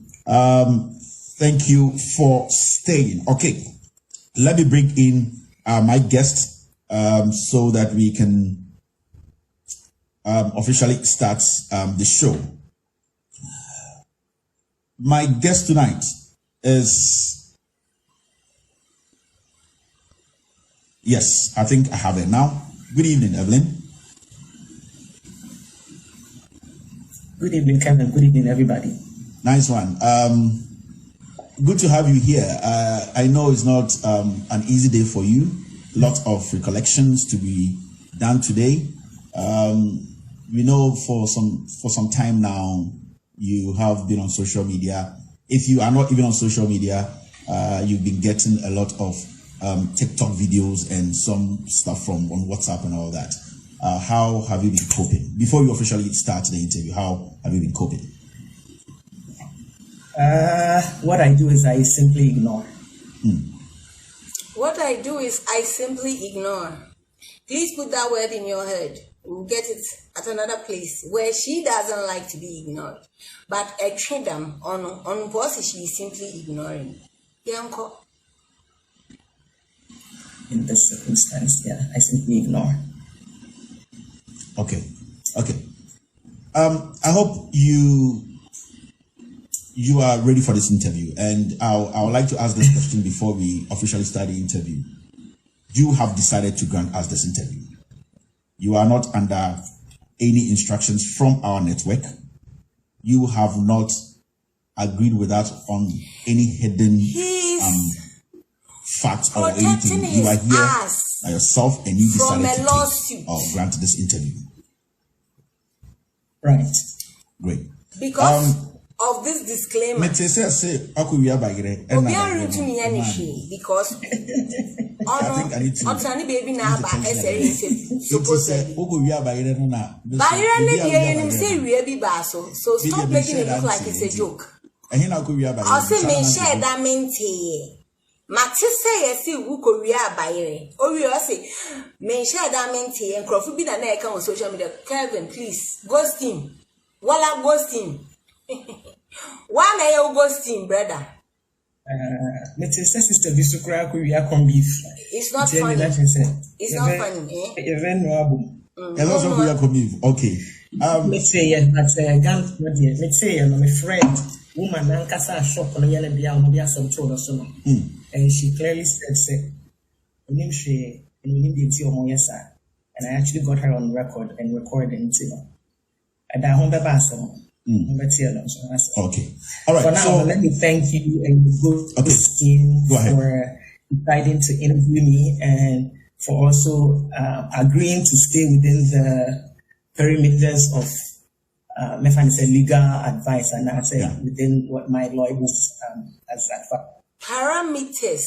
thank you for staying. Okay, let me bring in my guest so that we can officially start the show. my guest tonight is, yes, I think I have it now. Good evening, Evelyn. Good evening, Kevin. Good evening, everybody. Nice one. Good to have you here. I know it's not an easy day for you. Lots of recollections to be done today. We know for some time now you have been on social media. If you are not even on social media, you've been getting a lot of TikTok videos and some stuff on WhatsApp and all that. How have you been coping? Before you officially start the interview, how have you been coping? What I do is I simply ignore. What I do is I simply ignore. Please put that word in your head. We'll get it at another place where she doesn't like to be ignored. But I treat them on boss, she is simply ignoring. Yanko. In this circumstance, yeah, I simply ignore. Okay. I hope you are ready for this interview, and I would like to ask this question before we officially start the interview. You have decided to grant us this interview. You are not under any instructions from our network. You have not agreed with us on any hidden facts or anything. You are here by yourself, and you decided to grant this interview. Right. Great. Because of this disclaimer. Because I think I need to baby now so stop making it look like it's a joke. I'll say me share that mente. Matisse say who Korea bayre. Or we say me share that mente and Crawford be na account on social media. Kevin, please ghost him. Wala ghost him. Why may you ghost him, brother? Sister Bisukra Korea come beef. It's not funny. It's not funny, Okay. Let's say yes, but let's say my friend, woman, Nankasa shop on yellow bia mobia some children so. And she clearly said, and I actually got her on record and recorded it. And I home the bathroom. Okay. All right. For now, let me thank you and the team for deciding to interview me and for also agreeing to stay within the perimeters of legal advice, and I said within what my lawyers has advised. Parameters.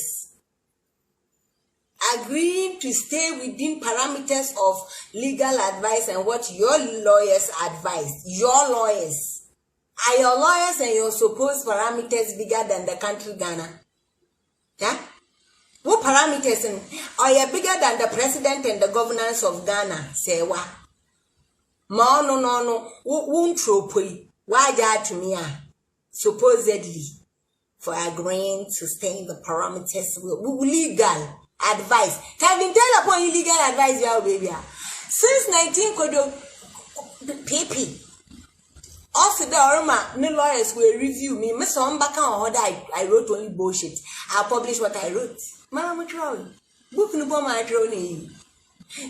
Agreeing to stay within parameters of legal advice and what your lawyers advise. Your lawyers. Are your lawyers and your supposed parameters bigger than the country Ghana? Yeah? What parameters are you bigger than the president and the governance of Ghana? Say what? No. Won't trophy. Why that to me? Supposedly for agreeing to stay in the parameters legal advice. Kevin, tell upon illegal advice, your baby. Since 19 PP, also the Orma, no lawyers will review me. Miss Ombaka or I wrote only bullshit. I'll publish what I wrote. Mama Troll. Book no bomb my trolley.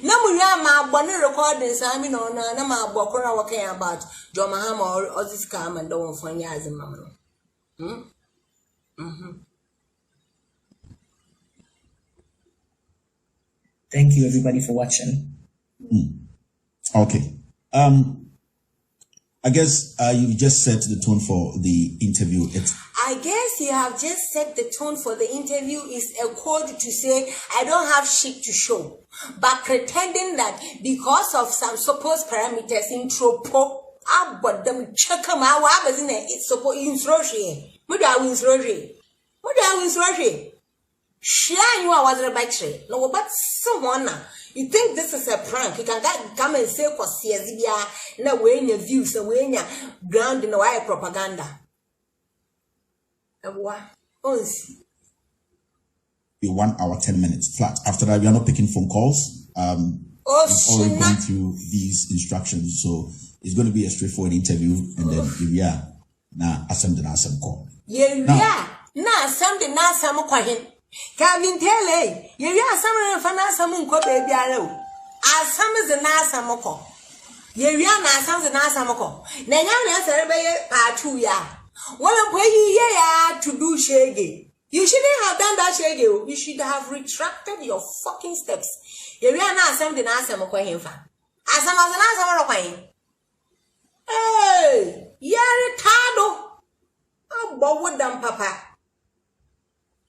No, we are my one recordings. I mean, no, my Bokora walking about John Mahama or this scam and don't find you as a mamma. Thank you, everybody, for watching. Okay. I guess you've just set the tone for the interview. I guess you have just set the tone for the interview is a code to say I don't have shit to show, but pretending that because of some supposed parameters in tropo, but them check them out. What was in it? It's supposed in Roshi. What do I win Roshi? What do I win Roshi? Share you was a battery. No, but someone you think this is a prank? You can come and say for CSBA, no way in your views, no way in your ground in the wire propaganda. What? Be 1 hour 10 minutes flat. After that, we are not picking phone calls. We've already gone through these instructions, so it's going to be a straightforward interview, and then na asem de na asem ko. Yeah, na asem de na asem ko hin. Kevin Tele, you are some fana some ko baby aro. Asem is na asem ko. You are na asem de na asem ko. Na nya na serebe part 2 ya. Well, where you to do shege. You shouldn't have done that shege. You should have retracted your fucking steps. You are na asem de na asem ko hin fa. Asem as na asem ro kwa hin. Hey, you're retarded. But what damn papa?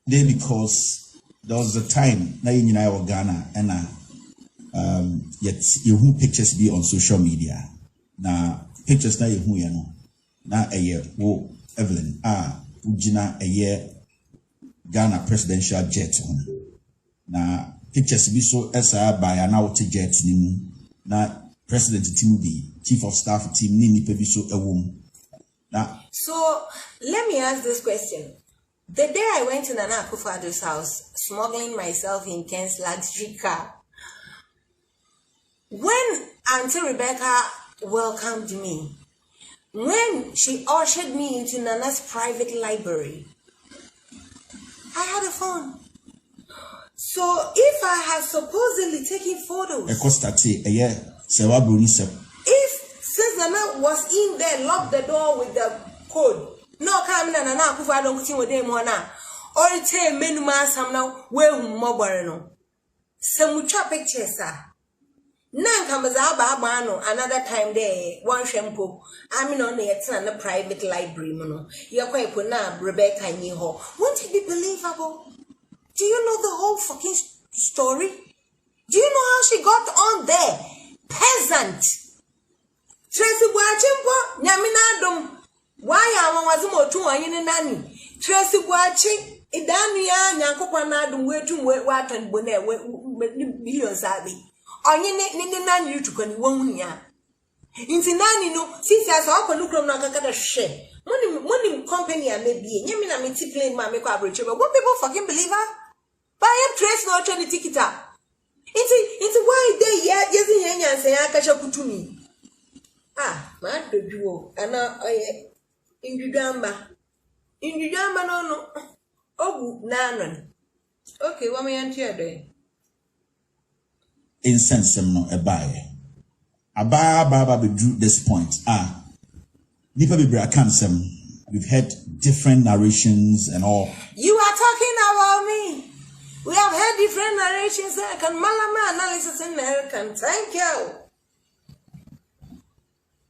They because there was a time na in Ghana and yet you who pictures be on social media. Na pictures na you who you know. Na a year wo Evelyn ujina a year Ghana presidential jet na pictures be so esa by an out jet ni na President Tinubu, Chief of Staff team ni nipa bi so ewo. So let me ask this question. The day I went to Nana Addo's house, smuggling myself in Ken's luxury car, when Auntie Rebecca welcomed me, when she ushered me into Nana's private library, I had a phone. So if I had supposedly taken photos, Serwaa Broni. If since Nana was in there, locked the door with the code, no come na Nana Addo don't with them one or it's a menuma some now where mobile no. Some pictures Nan comes out another time there, one shampoo. I mean on the private library, mono. You're quite put now, Rebecca and you. Won't it be believable? Do you know the whole fucking story? Do you know how she got on there? Peasant. Tracy Wachimpo, Nana Addo. Why am I was more in nanny? Tracy watching Idania, Nyanko wait to wait what and millions abi. Onye nani you to koni wonya. Inti nani no, since I saw look from Nakaka share. Money company I may be, you mean I'm plane my make up but what people fucking believe her? But I have trace no trying to tick it up. It's why they yet using and say I catch up to me. Man, the duo, and in Uganda, no. Oh, Nana. Okay, what may I tell you? Incense no ebaye. Baba be drew this point. Nipa be brakansem. We've heard different narrations and all. You are talking about me. We have heard different narrations. I can malama analysis in American. Thank you.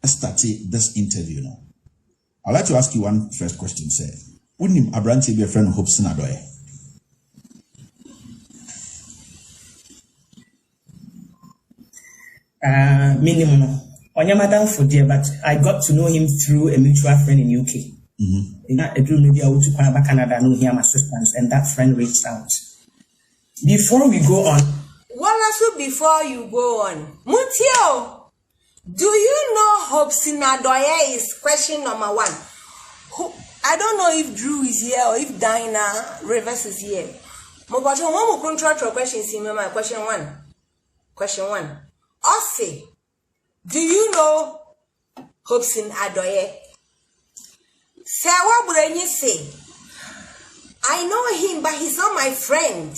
Let's start this interview now. I'd like to ask you one first question, sir. Wouldn't Abranti be a friend of Hope Sinadoye? Minimum. Onyamadan for dear, but I got to know him through a mutual friend in UK. Maybe I would to Canada, know him assistance, and that friend reached out. Before we go on, before you go on, Mutio, do you know Hope Sinadoye is question number 1? I don't know if Drew is here or if Dinah Rivers is here. Question 1. Question 1. Ose, do you know Hope Sinadoye? Serwaa Broni say, I know him, but he's not my friend.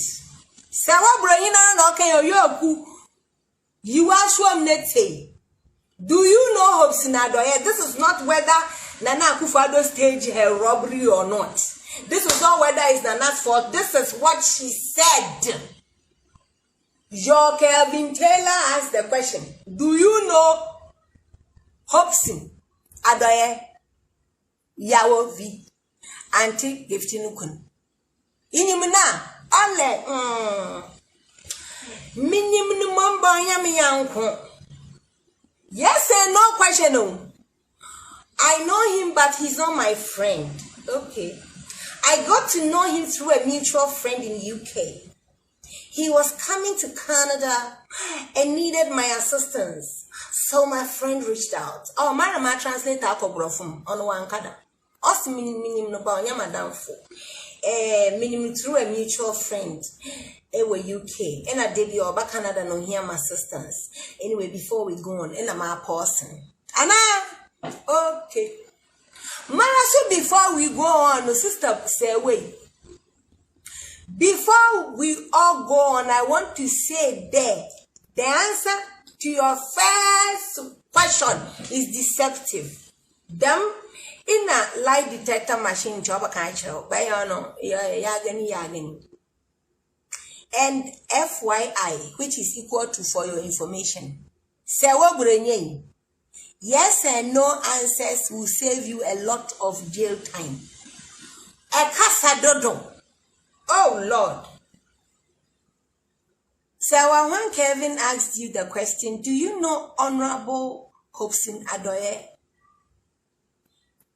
Serwaa Broni na okay yoku. You are sure nete. Do you know Hope Sinadoye? This is not whether Nana Addo staged her robbery or not. This is not whether it's Nana's fault. This is what she said. Your Kelvin Taylor asked the question. Do you know Hope Sinadoye? Yawo V. Auntie Giftinukun. Inimina. Ale. Minimum boy yanko. Yes and no question. No. I know him, but he's not my friend. Okay. I got to know him through a mutual friend in UK. He was coming to Canada and needed my assistance. So my friend reached out. Oh, my translator from on one kada. Us minim no ba madam for. Minim through a mutual friend. Ewe UK. And I did your back Canada no hear my assistance. Anyway, before we go on, and I'm a person. Anna. Okay. Marasu before we go on, sister, say wait. Before we all go on, I want to say there, the answer to your first question is deceptive. Them in a lie detector machine job can show by yagani. And FYI, which is equal to for your information. Serwaa Broni. Yes and no answers will save you a lot of jail time. A casa dodo. Oh Lord. Serwaa, when Kevin asked you the question, do you know Honorable Hobson Addo?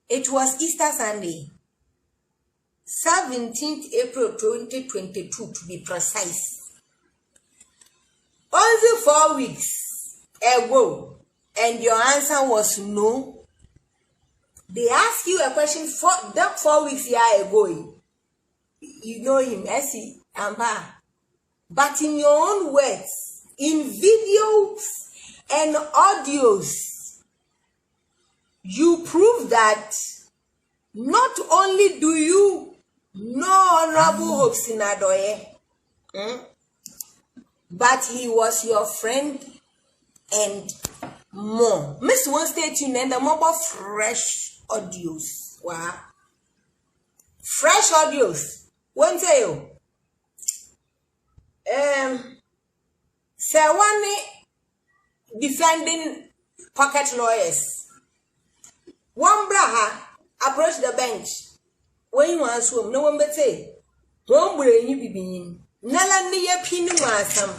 It was Easter Sunday, 17th April 2022 to be precise. Only 4 weeks ago, and your answer was no. They asked you a question for that 4 weeks ago. You know him, Essie, Amba. But in your own words, in videos and audios, you prove that not only do you know Honorable Hobson Addo, but he was your friend and more. Miss One Stay Tuned and the mobile fresh audios. Wow. Fresh audios. One tell you. Serwaa defending pocket lawyers. One braha approached the bench. When you want swim, no one but say, don't bring you be Nala near pin wasam.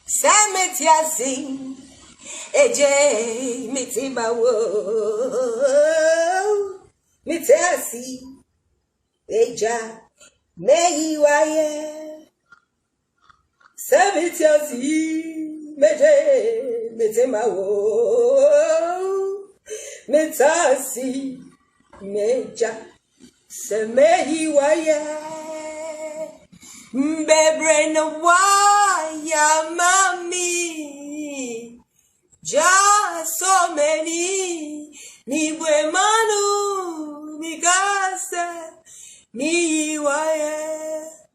Sametia sing. Eje mitiba wo. Mitasi. Eja mehi waye. Sametia si. Meje mitima wo. Mitasi. Meja. Semehi waye. Bebre no waya mami. Just so many. Ni bwe manu. Ni gase. Ni waye.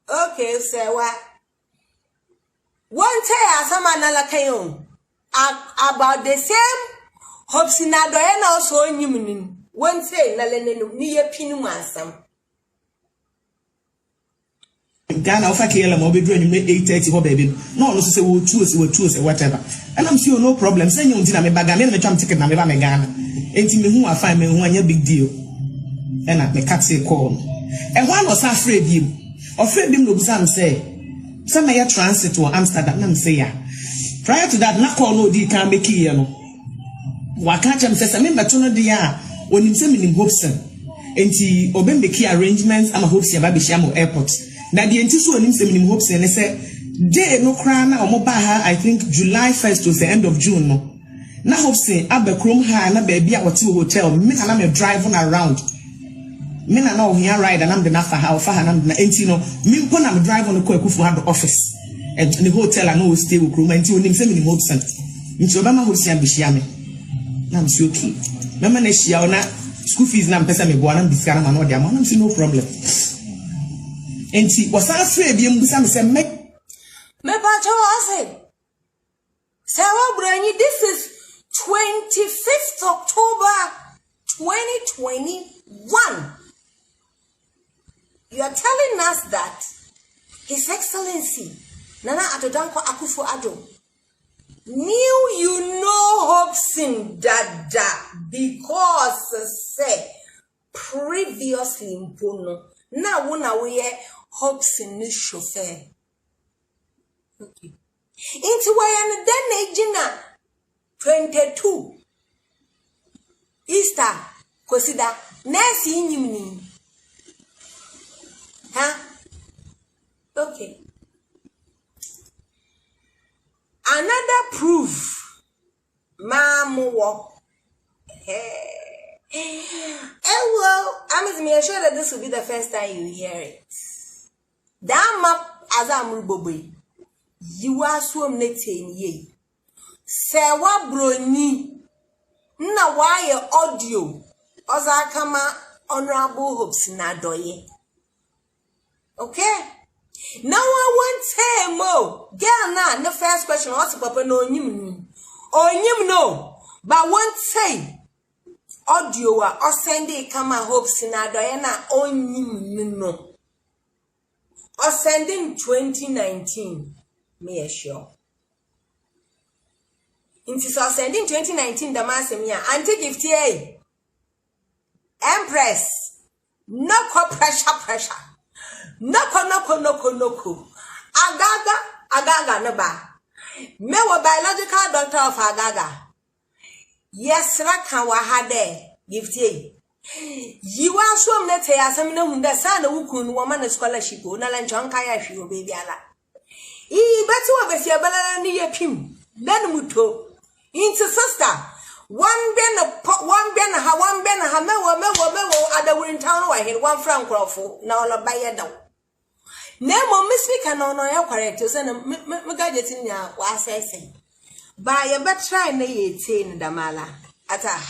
Okay, Serwaa. One day, Asamana Kayon. About the same. Hobson Addo and also in one say, Nalene, near Pinumasam. Ghana of Akela Mobi Broni 8:30 baby. No, say we'll choose or whatever. And I'm sure no problem. Send you to me bagame the jump ticket na me Ghana. Ain't me who I find me one big deal. And I me cat say call. And one was afraid you. Afraid him no Sam say. Some may transit to Amsterdam, nam say ya. Prior to that, na call no di can make you know. Wakacham says, I remember to know the year when him send in Hobson. And he obey the key arrangements. I'm a Hobson Babishamo Airport. Now the entiso and him send in Hobson and they say, Day no crana or mobaha, I think July 1st was the end of June. No. Now Hobson, Abercrombie, na baby at two hotel, me and I'm driving around. Me na know here ride and I'm the nafa how far and I'm the entino. Me when I'm driving on the Kwekufu had the office. And the hotel I know stay with room until him send in Hobson. Into Obama Hobson Bishiame. I'm so okay. Mama Neshia na school fees na mpesa me boa na bisika na mano dia I'm see no problem. Enti was afraid bi mbusa me say me pa cho ase. Serwaa Broni, this is 25th October 2021. You are telling us that His Excellency Nana Addo knew you know Hobson Dada because say previously impono now una we Hobson ni chauffeur. Okay. Into why and then ejina 22 Easter consider nesi nyimni. Huh? Okay. Another proof, Mamu. Well, I'm sure that this will be the first time you hear it. That map as I'm Bobi, you are so netting ye. Serwaa Broni, na why audio Ozakama Honorable Hopes Nadoye. Okay? Now I want to say more. Girl, now, the first question, what's Papa no him? Or him no. But one say, audio or send it come and Hopes Nadoye na on him no. Or sending 2019, me sure. Into sending 2019, the mass me anti-gift Empress, no pressure. Noko. Agaga no ba. Me wa biological doctor of Agaga. Yes, raka wa hade gift ye. You are so mnete ya semina hunda sana wukunu wa man scholarship na lanchonka ya hwi baby ala. Betu wa besia bala ni ye pim. Dan muto. Into sister. One ben ha me ada in town wa here one franc crofo na ola baye down. Nemo miss me can no ya correct so na me gadget nya wa asese. Ba ye bet try na ye tin damala. Ata.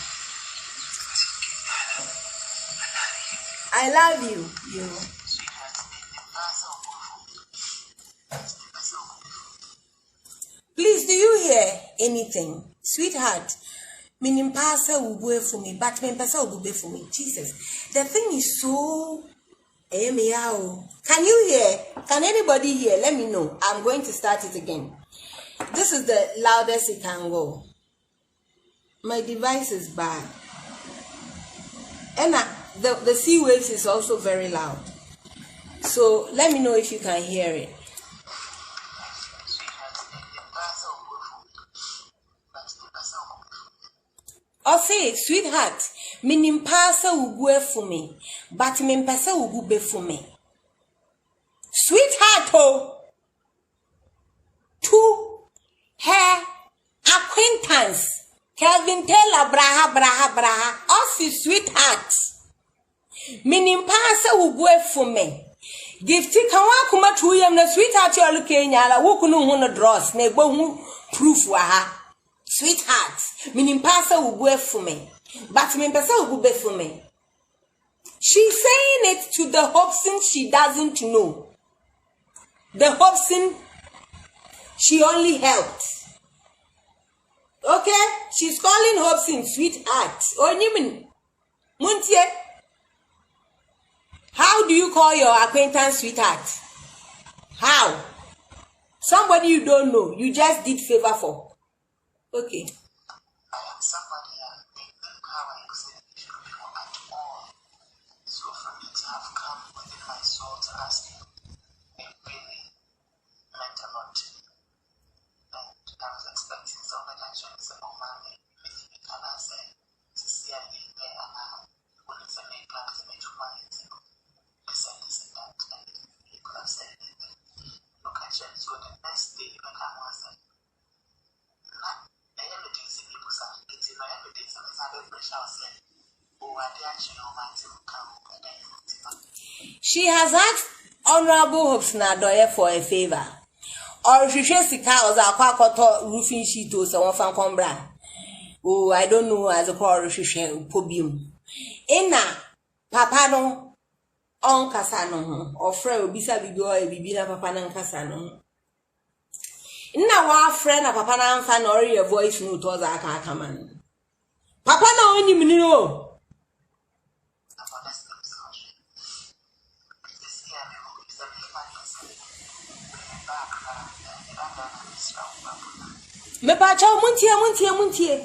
I love you. You. Please, do you hear anything? Sweetheart, meaning passer will go for me, but when passer will go for me. Jesus, the thing is so. Can you hear? Can anybody hear? Let me know. I'm going to start it again. This is the loudest it can go. My device is bad. And the C waves is also very loud. So let me know if you can hear it. Or say, sweetheart, meaning pasa will go for me, but min pasa will go for me. Sweetheart, oh, to her acquaintance, Kelvin Taylor, braha, also sweetheart, meaning pasa will go for me. Give Tika Wakuma to him, the sweetheart, you're looking at a wokunu on dross, neighbor proof wa ha. Sweetheart, meaning pastor will go for me, but mean pastor will go for me. She's saying it to the Hobson she doesn't know. The Hobson she only helped. Okay? She's calling Hobson sweetheart. Or even Muntie. How do you call your acquaintance sweetheart? How? Somebody you don't know, you just did favor for. Okay. I am somebody they think how I exist before at all. So for me to have come within my soul to ask you, it really meant a lot to me. And I was expecting so much action, so mommy, if you can answer to see a thing there and now when it's a main plan to make clients, this and that, and you could have said anything. Look at you, so the next day you can answer. She has asked Honorable Hopes Nadoye for a favor. Or she says the car was a quack roofing sheet or someone from Combra. Oh, I don't know as a call she shall pobium. Ena, Papa no on Casano, or Fred Bisa Bigo, Bibina Papa and Casano. Now our friend a Papa and fan or your voice note was a car command. Papa no only know. Me pa cha muntie.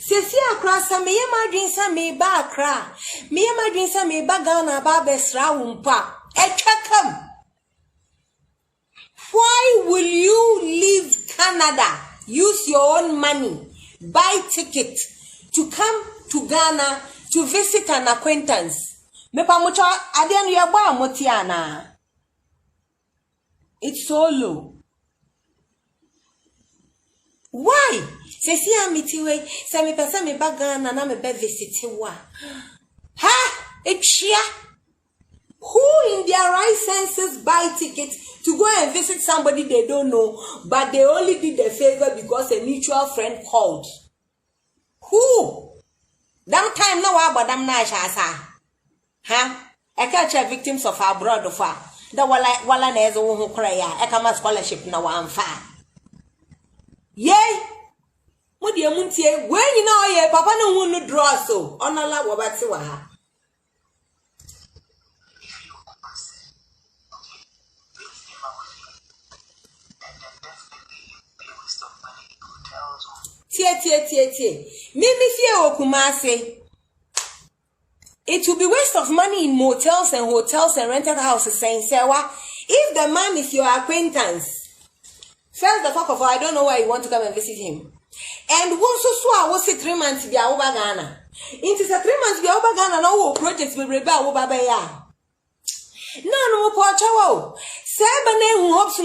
Sesi akra sa me yema dwen sa me ba akra. Me yema dwen sa me ba Ghana ba besra wumpa. Etwakam. Why will you leave Canada? Use your own money, buy ticket to come to Ghana to visit an acquaintance. Me pa mucho adian yaba motiana. It's so low. Why? Se si amitiwe, se me pesa me bagana na me be visit wa. Ha! Echia. Who in their right senses buy tickets to go and visit somebody they don't know, but they only did the favor because a mutual friend called? Who? That time no wa bodam na shasa. Ha? I catch victims of our abroad of her. The wala na ezo wo kora ya. E kama scholarship na wa amfa. Yay! Mo de muntie when you know ye papa no hu no draw so. Onala wo bati wa ha. Tie. Mimi fie okumase. It will be waste of money in motels and hotels and rented houses saying, Serwaa, if the man is your acquaintance, first the fuck of all, I don't know why you want to come and visit him. And once so was it 3 months be over Ghana. Into 3 months be over Ghana, no projects will rebel over Baya. No, poor child. Sebane who hopes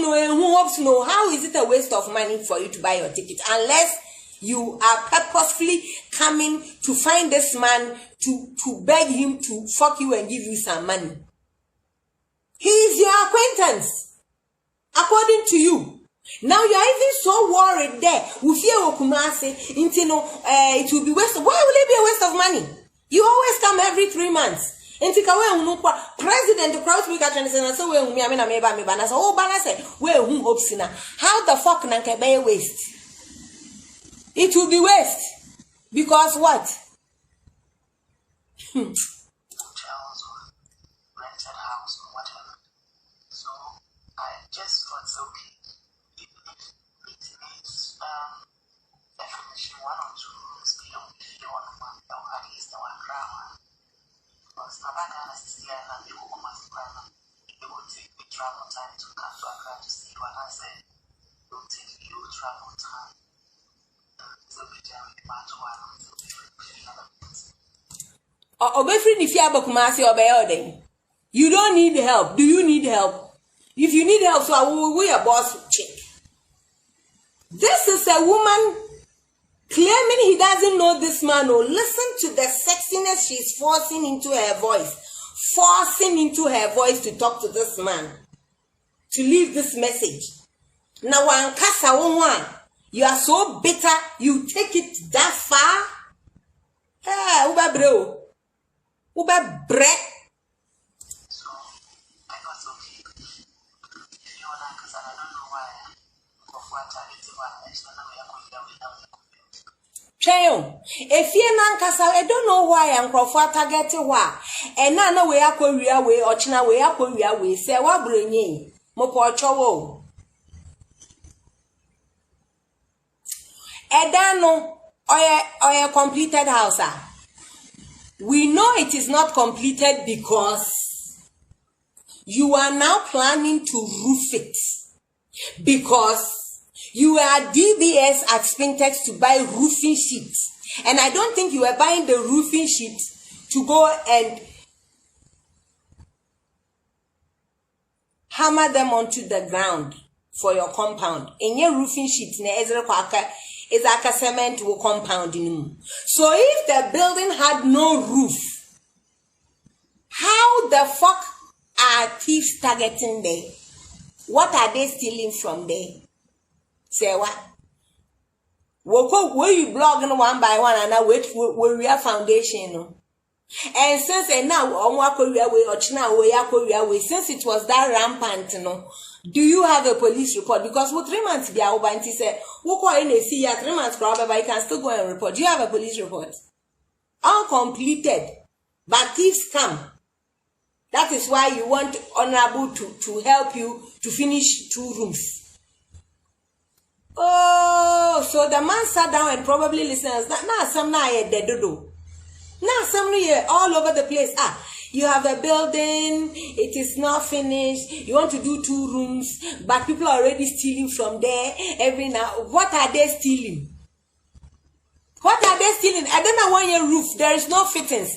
to know how is it a waste of money for you to buy your ticket unless you are purposefully coming to find this man to beg him to fuck you and give you some money. He is your acquaintance, according to you. Now you are even so worried there. We fear Okumase, it will be waste. Why will it be a waste of money? You always come every 3 months. President the crowd speaker transition so we me na me ba na so oh bana say we hu hopes na how the fuck na ke be waste. It will be waste because what? Hotels or rented house or whatever. So I just thought it's okay. Even if it needs definition 1 or 2 rooms, we don't feel on one or at least the 1 crown. Because my background is here and they will come as a private. It will take me travel time to come to Accra to see what I said. It will take you travel time. You don't need help. Do you need help? If you need help, so I will be a boss chick. This is a woman claiming he doesn't know this man. Or listen to the sexiness she's forcing into her voice to talk to this man, to leave this message. Now, one kasa one. You are so bitter, you take it that far. Uba bro. Uba bre. So, I got okay. You know, because I don't know why. Chayo, if you I don't know why I'm Crawford targeting wa. And now we are Korea way or China way are Korea way. Serwaa Broni. Mopo chowo. Edano or completed house. We know it is not completed because you are now planning to roof it. Because you are DBS at Spintex to buy roofing sheets. And I don't think you are buying the roofing sheets to go and hammer them onto the ground for your compound. In your roofing sheets, is like a cement will compound in. So if the building had no roof, how the fuck are thieves targeting there? What are they stealing from there? Say what? Where you blogging one by one and now wait for your foundation. And since now since it was that rampant, do you have a police report? Because for 3 months, be our banty said, "Who call in a 3 months problem, but you can still go and report." Do you have a police report? Uncompleted, but thieves come. That is why you want Honorable to help you to finish 2 rooms. Oh, so the man sat down and probably listens. Now some dead dodo. Now some all over the place. You have a building, it is not finished, you want to do 2 rooms, but people are already stealing from there every now. What are they stealing? What are they stealing? I don't know why your roof, there is no fittings.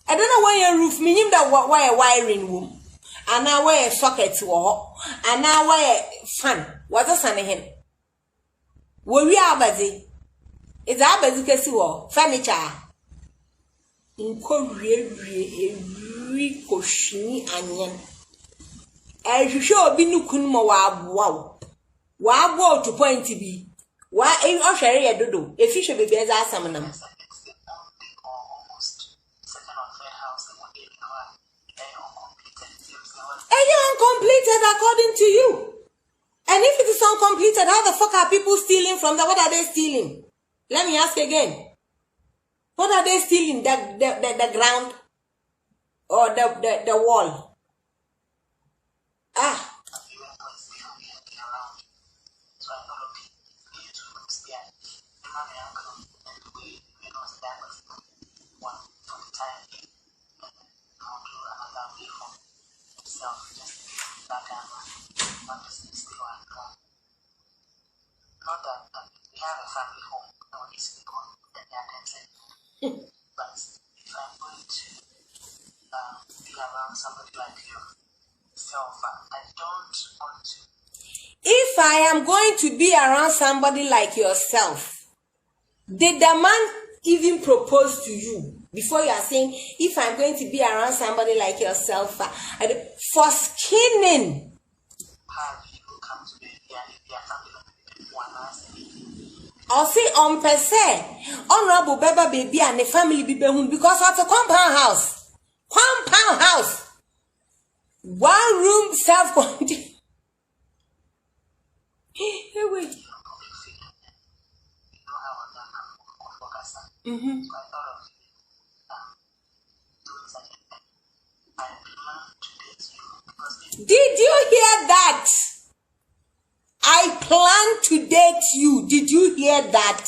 I don't know why your roof, meaning that why a wiring room, and now where a socket wall, and now where a fan. What's the sun in? Where we are busy? It's our busy furniture. Koshini onion. As you show be no kunmo wow to point to be. Why ain't Australia dodo? If you should be better as some of them. uncompleted according to you. And if it is uncompleted, how the fuck are people stealing from that? What are they stealing? Let me ask again. What are they stealing? The ground or the wall? Ah. Not that we have a family home, no one is people that they attend. But if I'm going to be around somebody like yourself, I don't want to. If I am going to be around somebody like yourself, did the man even propose to you before you are saying, if I'm going to be around somebody like yourself, for skinning? How do you come to be their family? Or say on per se, honorable Baba baby and the family be behun because of a compound house. Compound house. 1 room self-contained. Hey, wait. Mm-hmm. Did you hear that? I plan to date you. Did you hear that?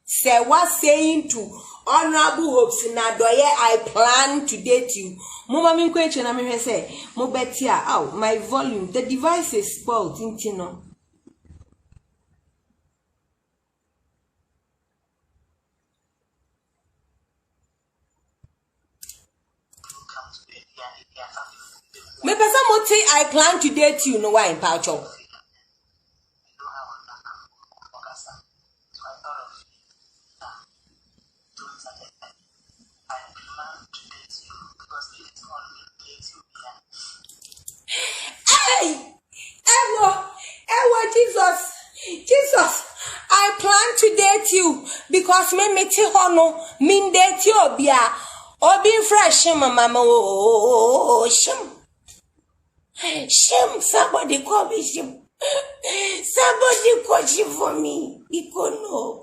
Serwaa saying to Honorable Hopes Nadoye, I plan to date you. Mama min kweche na me say, mo betia, oh, my volume, the device is spoiled, intino. Me pesa mo say I plan to date you, no why in Paucho. Jesus, I plan to date you because me meti hono min date you obia obi fresh mama shim somebody call me shim somebody coach him for me ikono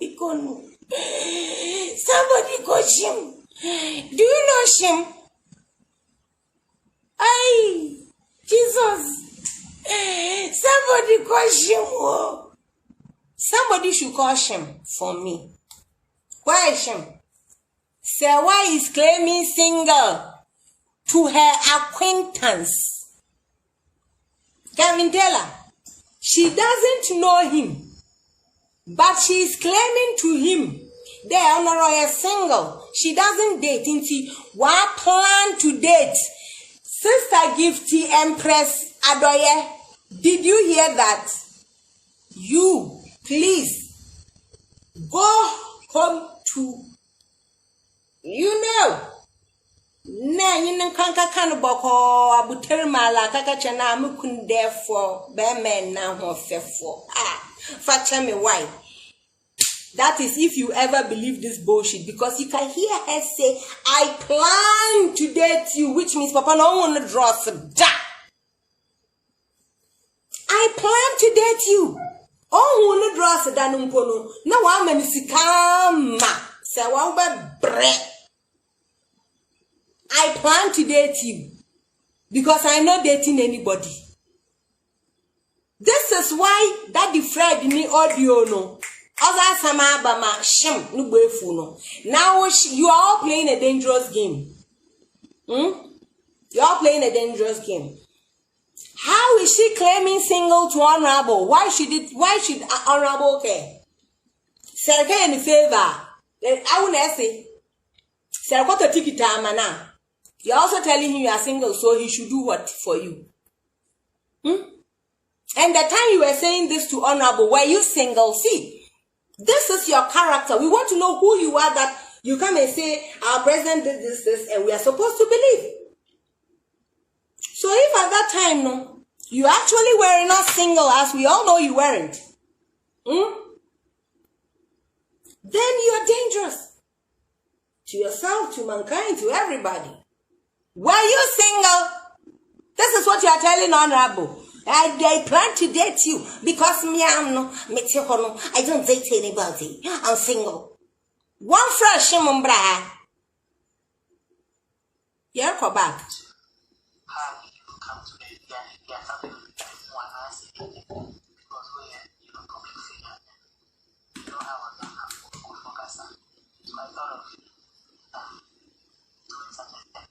somebody coach him. Do you know Shim? Ay, Jesus. Somebody call Shim. Somebody should call Shim for me. Why Shim? Serwaa is claiming single to her acquaintance. Can tell her? She doesn't know him, but she is claiming to him. They are single. She doesn't date. What plan to date? Sister Gifty Empress Adoye, did you hear that? You, please, go home to, na yin kanka kan boko abutere mala kaka chana mukunde for be men na ho fefo. Facha me why? That is if you ever believe this bullshit, because you can hear her say, I plan to date you, which means Papa no want to draw some da. I plan to date you. Oh, want to draw some da numpono. No one man is kama. Serwaa bre. I plan to date you because I'm not dating anybody. This is why that the Fred in the audio no. Other sama bama shim no boyfu no. Now you are all playing a dangerous game. You are playing a dangerous game. How is she claiming single to Honorable? Why should Honorable care? Serwaa in favor. I wouldn't say Serwaa to ticket mana. You're also telling him you are single, so he should do what for you? And the time you were saying this to Honorable, were you single? See, this is your character. We want to know who you are, that you come and say, our president did this, and we are supposed to believe. So if at that time, no, you actually were not single, as we all know you weren't, then you are dangerous. To yourself, to mankind, to everybody. Were you single? This is what you are telling Honorable. They plan to date you because I don't date anybody. I'm single. One fresh mumbra. Yeah, come back. How you come to the family one last because we're public figure. You know how I go for Casa. So I thought of doing something like that.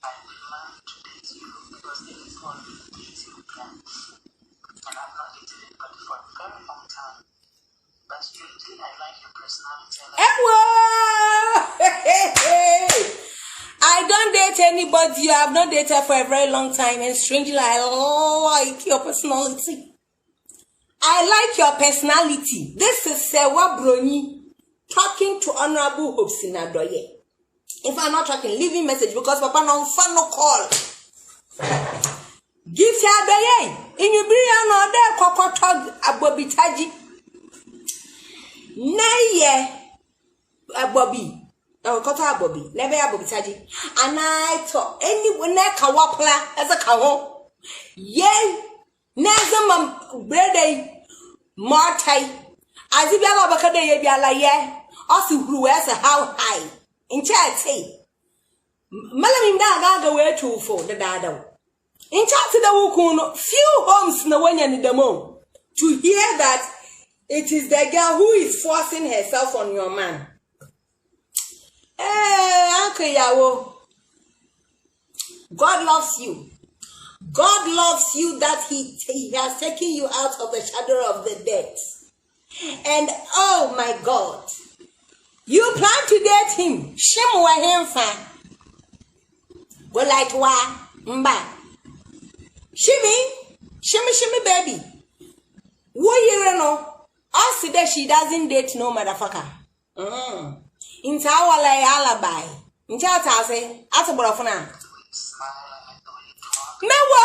I plan to date you because this is going to be the date you plan. And I've not dated anybody for a very long time. But strangely, I like your personality. I don't date anybody. I have not dated for a very long time. And strangely, I like your personality. I like your personality. This is Serwaa Broni talking to Honorable Hopes in Adoye. If I'm not talking, leaving message because Papa no call. Give you Adoye. In your brilliant order, Kokotog Abobitaji. Naye Abobi. Kota Bobby, never Abobitaji. And I thought anyone kawapla as a kaho. Yea, Nazam Brede Martai. As if you have a Kadaya Biala, ye, also who wears a how high. In chat say, Malamim Daga way too for the dado. In chat to the Wukuno, few homes no one in the moon. To hear that it is the girl who is forcing herself on your man. Uncle Yawo, God loves you. God loves you that he has taken you out of the shadow of the dead. And oh my God, you plan to date him. Shimwa him fan. Go like wa mba. Shimmy baby. What you know? I see that she doesn't date no motherfucker. Into our lay alibi. In chat, say, at a brofana. Mewa,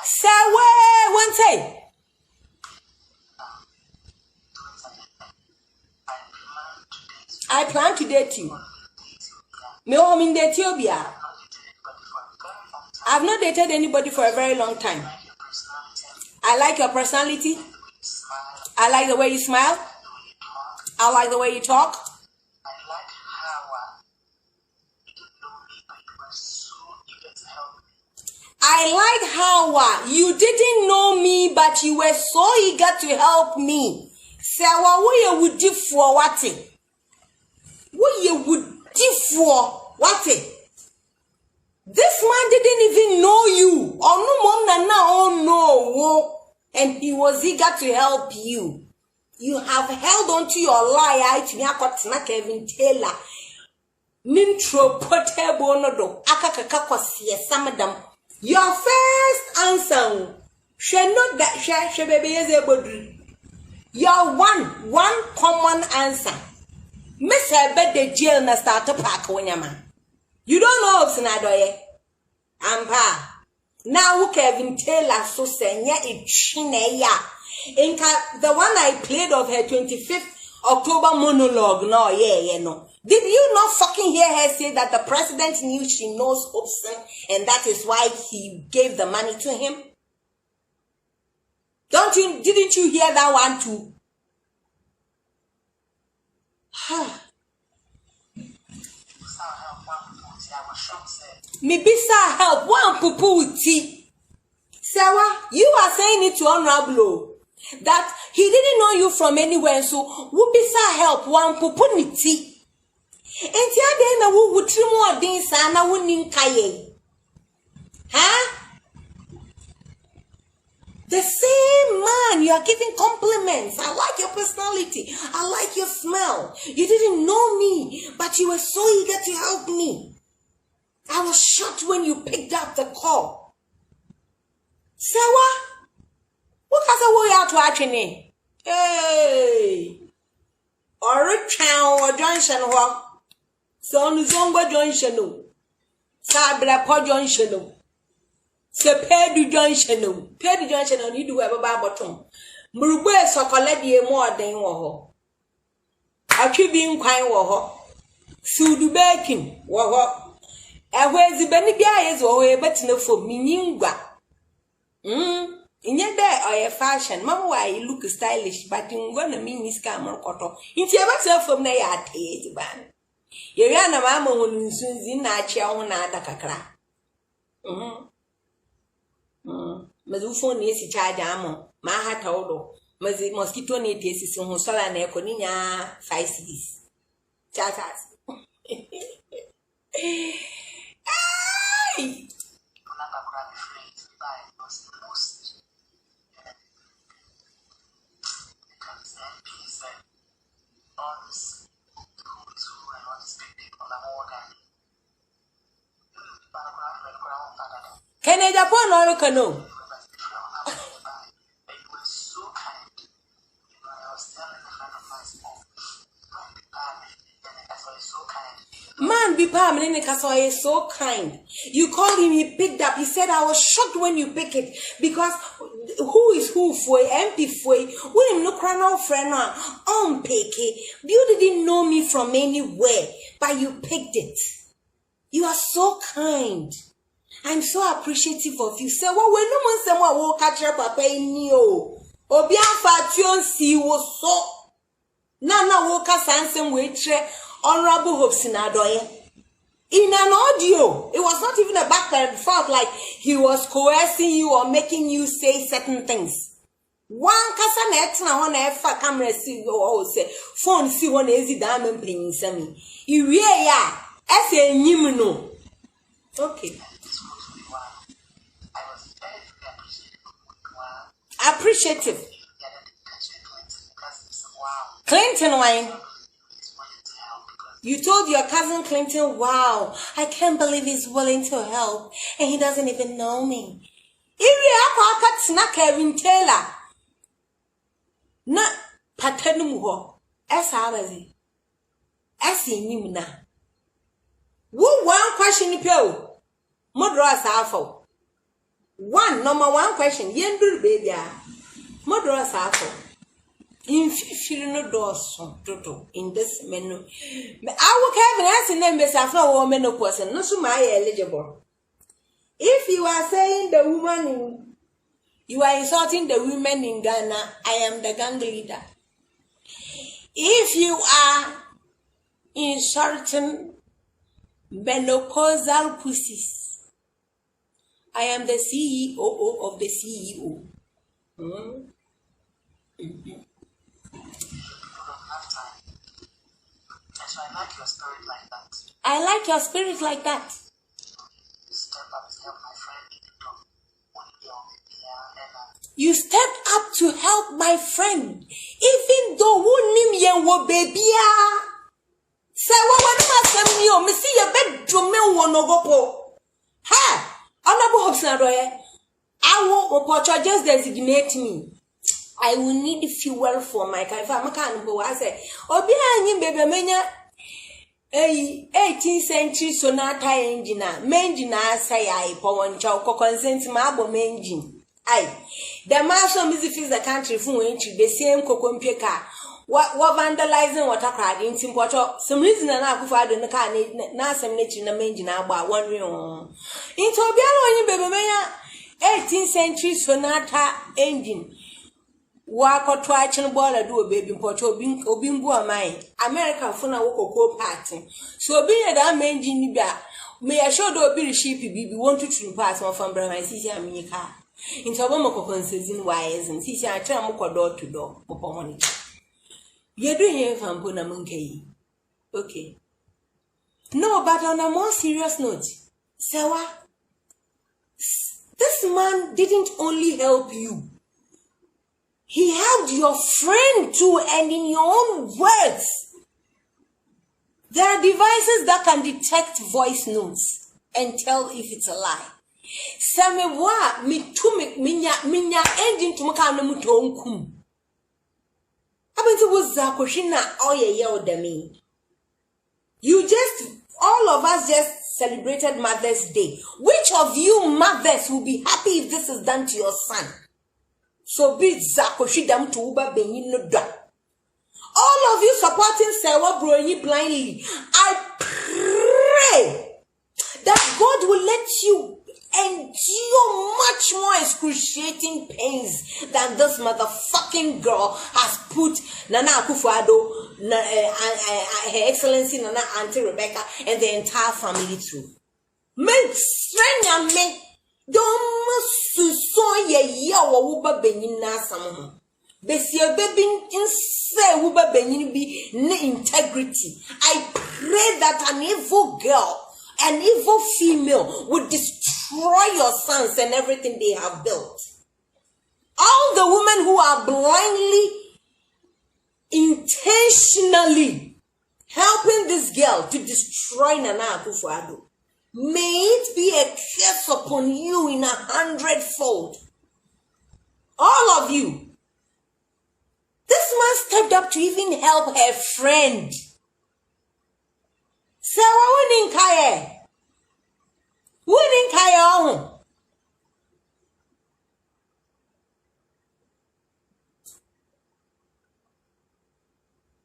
Serwaa, one say. I plan to date you. Me home in Ethiopia. I've not dated anybody for a very long time. I like your personality. I like the way you smile. I like the way you talk. I like how you didn't know me, but you were so eager to help me. Serwaa, what you would do for what? What you would do for what? This man didn't even know you. Oh no, and he was eager to help you. You have held on to your lie. Kevin Taylor. Nintro potable no do. Your first answer, your one common answer. Miss the jail na start to pack when your man. You don't know of Sinadoye. Ampa. Now Kevin Taylor so senya it chineya. Inka the one I played of her 25th October monologue. No, no. Did you not fucking hear her say that the president knew she knows Hobson and that is why he gave the money to him? Didn't you hear that one too? Me bisa help one pupu tea. Serwaa, you are saying it to Honorable that he didn't know you from anywhere, so who bisa help one pupu tea. And the other who would trim more things and I wouldn't kaye. Huh? The same man, you are giving compliments. I like your personality. I like your smell. You didn't know me, but you were so eager to help me. I was shocked when you picked up the call. Serwaa, what kind of way out to actually? Hey, or a town or Johnson walk. So Nuzongo Johnson, Sabra Po Johnson, Sepedu Johnson, Pedu Johnson, you do have a barbaton. Murube Socoledi more than war. Achieving quine war. Sudu baking war. where's the benibia is or but no for miningwa. In your day or a fashion, Mama, why you look stylish, but in one of me is camera cotton. It's ever from the yard, ban. You ran a mamma when you soon in Nacha on Adakakra. Mazufon is a child amo, Maha Taudo, Mazi mosquito native on Sola Neconina 5 cities. Chatas. Can I Agyapong or canoe? Man be permanent because I is so kind. You called him, he picked up. He said, I was shocked when you pick it because who is who for MP for William no crown friend on pick it. You didn't know me from anywhere, but you picked it. You are so kind. I'm so appreciative of you. Say, well, when no one someone will catch up a penny, Obia Fation see was so Nana Walker Sansom which Honorable Hobson Adoye. In an audio, it was not even a back and forth like he was coercing you or making you say certain things. One casanet now on a camera see or say phone see one easy diamond playing semi. You yeah, as a nimino. Okay. Appreciative. Clinton wine. You told your cousin Clinton, wow, I can't believe he's willing to help. And he doesn't even know me. Taylor. Na patenumuho. Esabazi. Esinimna. One question you pay. Modra safo. Number one question. Yendu baby. Modra safo. In no doors in this menu. I will have an answer name Safra woman no person, no so my eligible. If you are saying the woman in you are insulting the women in Ghana, I am the gang leader. If you are insulting menopausal pussies, I am the CEO of the CEO. So I like your spirit like that. I like your spirit like that. You step up to help my friend. You stepped up to help my friend, even though who nim wo baby ah. Say what must me see your bedroom me wonogopo. Ha! Honorable Hobson Adoye, I will just designate me. I will need fuel for my car. If I'm a can go, I say, Obi any baby menya 18th century sonata engine, mengina say I power chow consent marble engine. Aye, the master music fix the country from entry, the same cocompia car. What vandalizing water crowd in Timpoto? Some reason and I could find in the car, not some nature in the engine about 1 room. In Tobiano, baby menya 18th century sonata engine. Wako twaching ball do a baby porcho obimbu amai. America funa woko party. So being a damn engine ba may I show do be sheep be want to pass one from Brahma Sisi America. In Tobamo consistent wires and Sisi I try more door to door upon it. You do hear from Puna Monkey. Okay. No, but on a more serious note, Serwaa, this man didn't only help you. He helped your friend too, and in your own words. There are devices that can detect voice notes and tell if it's a lie. Samewa mi minya engine to makana mutonkum. Abantu wazakoshina oye odami. All of us just celebrated Mother's Day. Which of you mothers will be happy if this is done to your son? So be zakoshidam to uba benin no da. All of you supporting Serwaa Broni blindly, I pray that God will let you endure much more excruciating pains than this motherfucking girl has put Nana Akufo-Addo, Her Excellency Nana Auntie Rebecca, and the entire family through. Men stranya me don't so ye yawa wuba benina sam. Besi baby inse wuba benin be ne integrity. I pray that an evil girl, an evil female would destroy your sons and everything they have built. All the women who are blindly, intentionally helping this girl to destroy Nana Akufo-Addo, may it be a curse upon you in 100-fold. All of you. This man stepped up to even help her friend. Serwaa Broni. Who didn't care?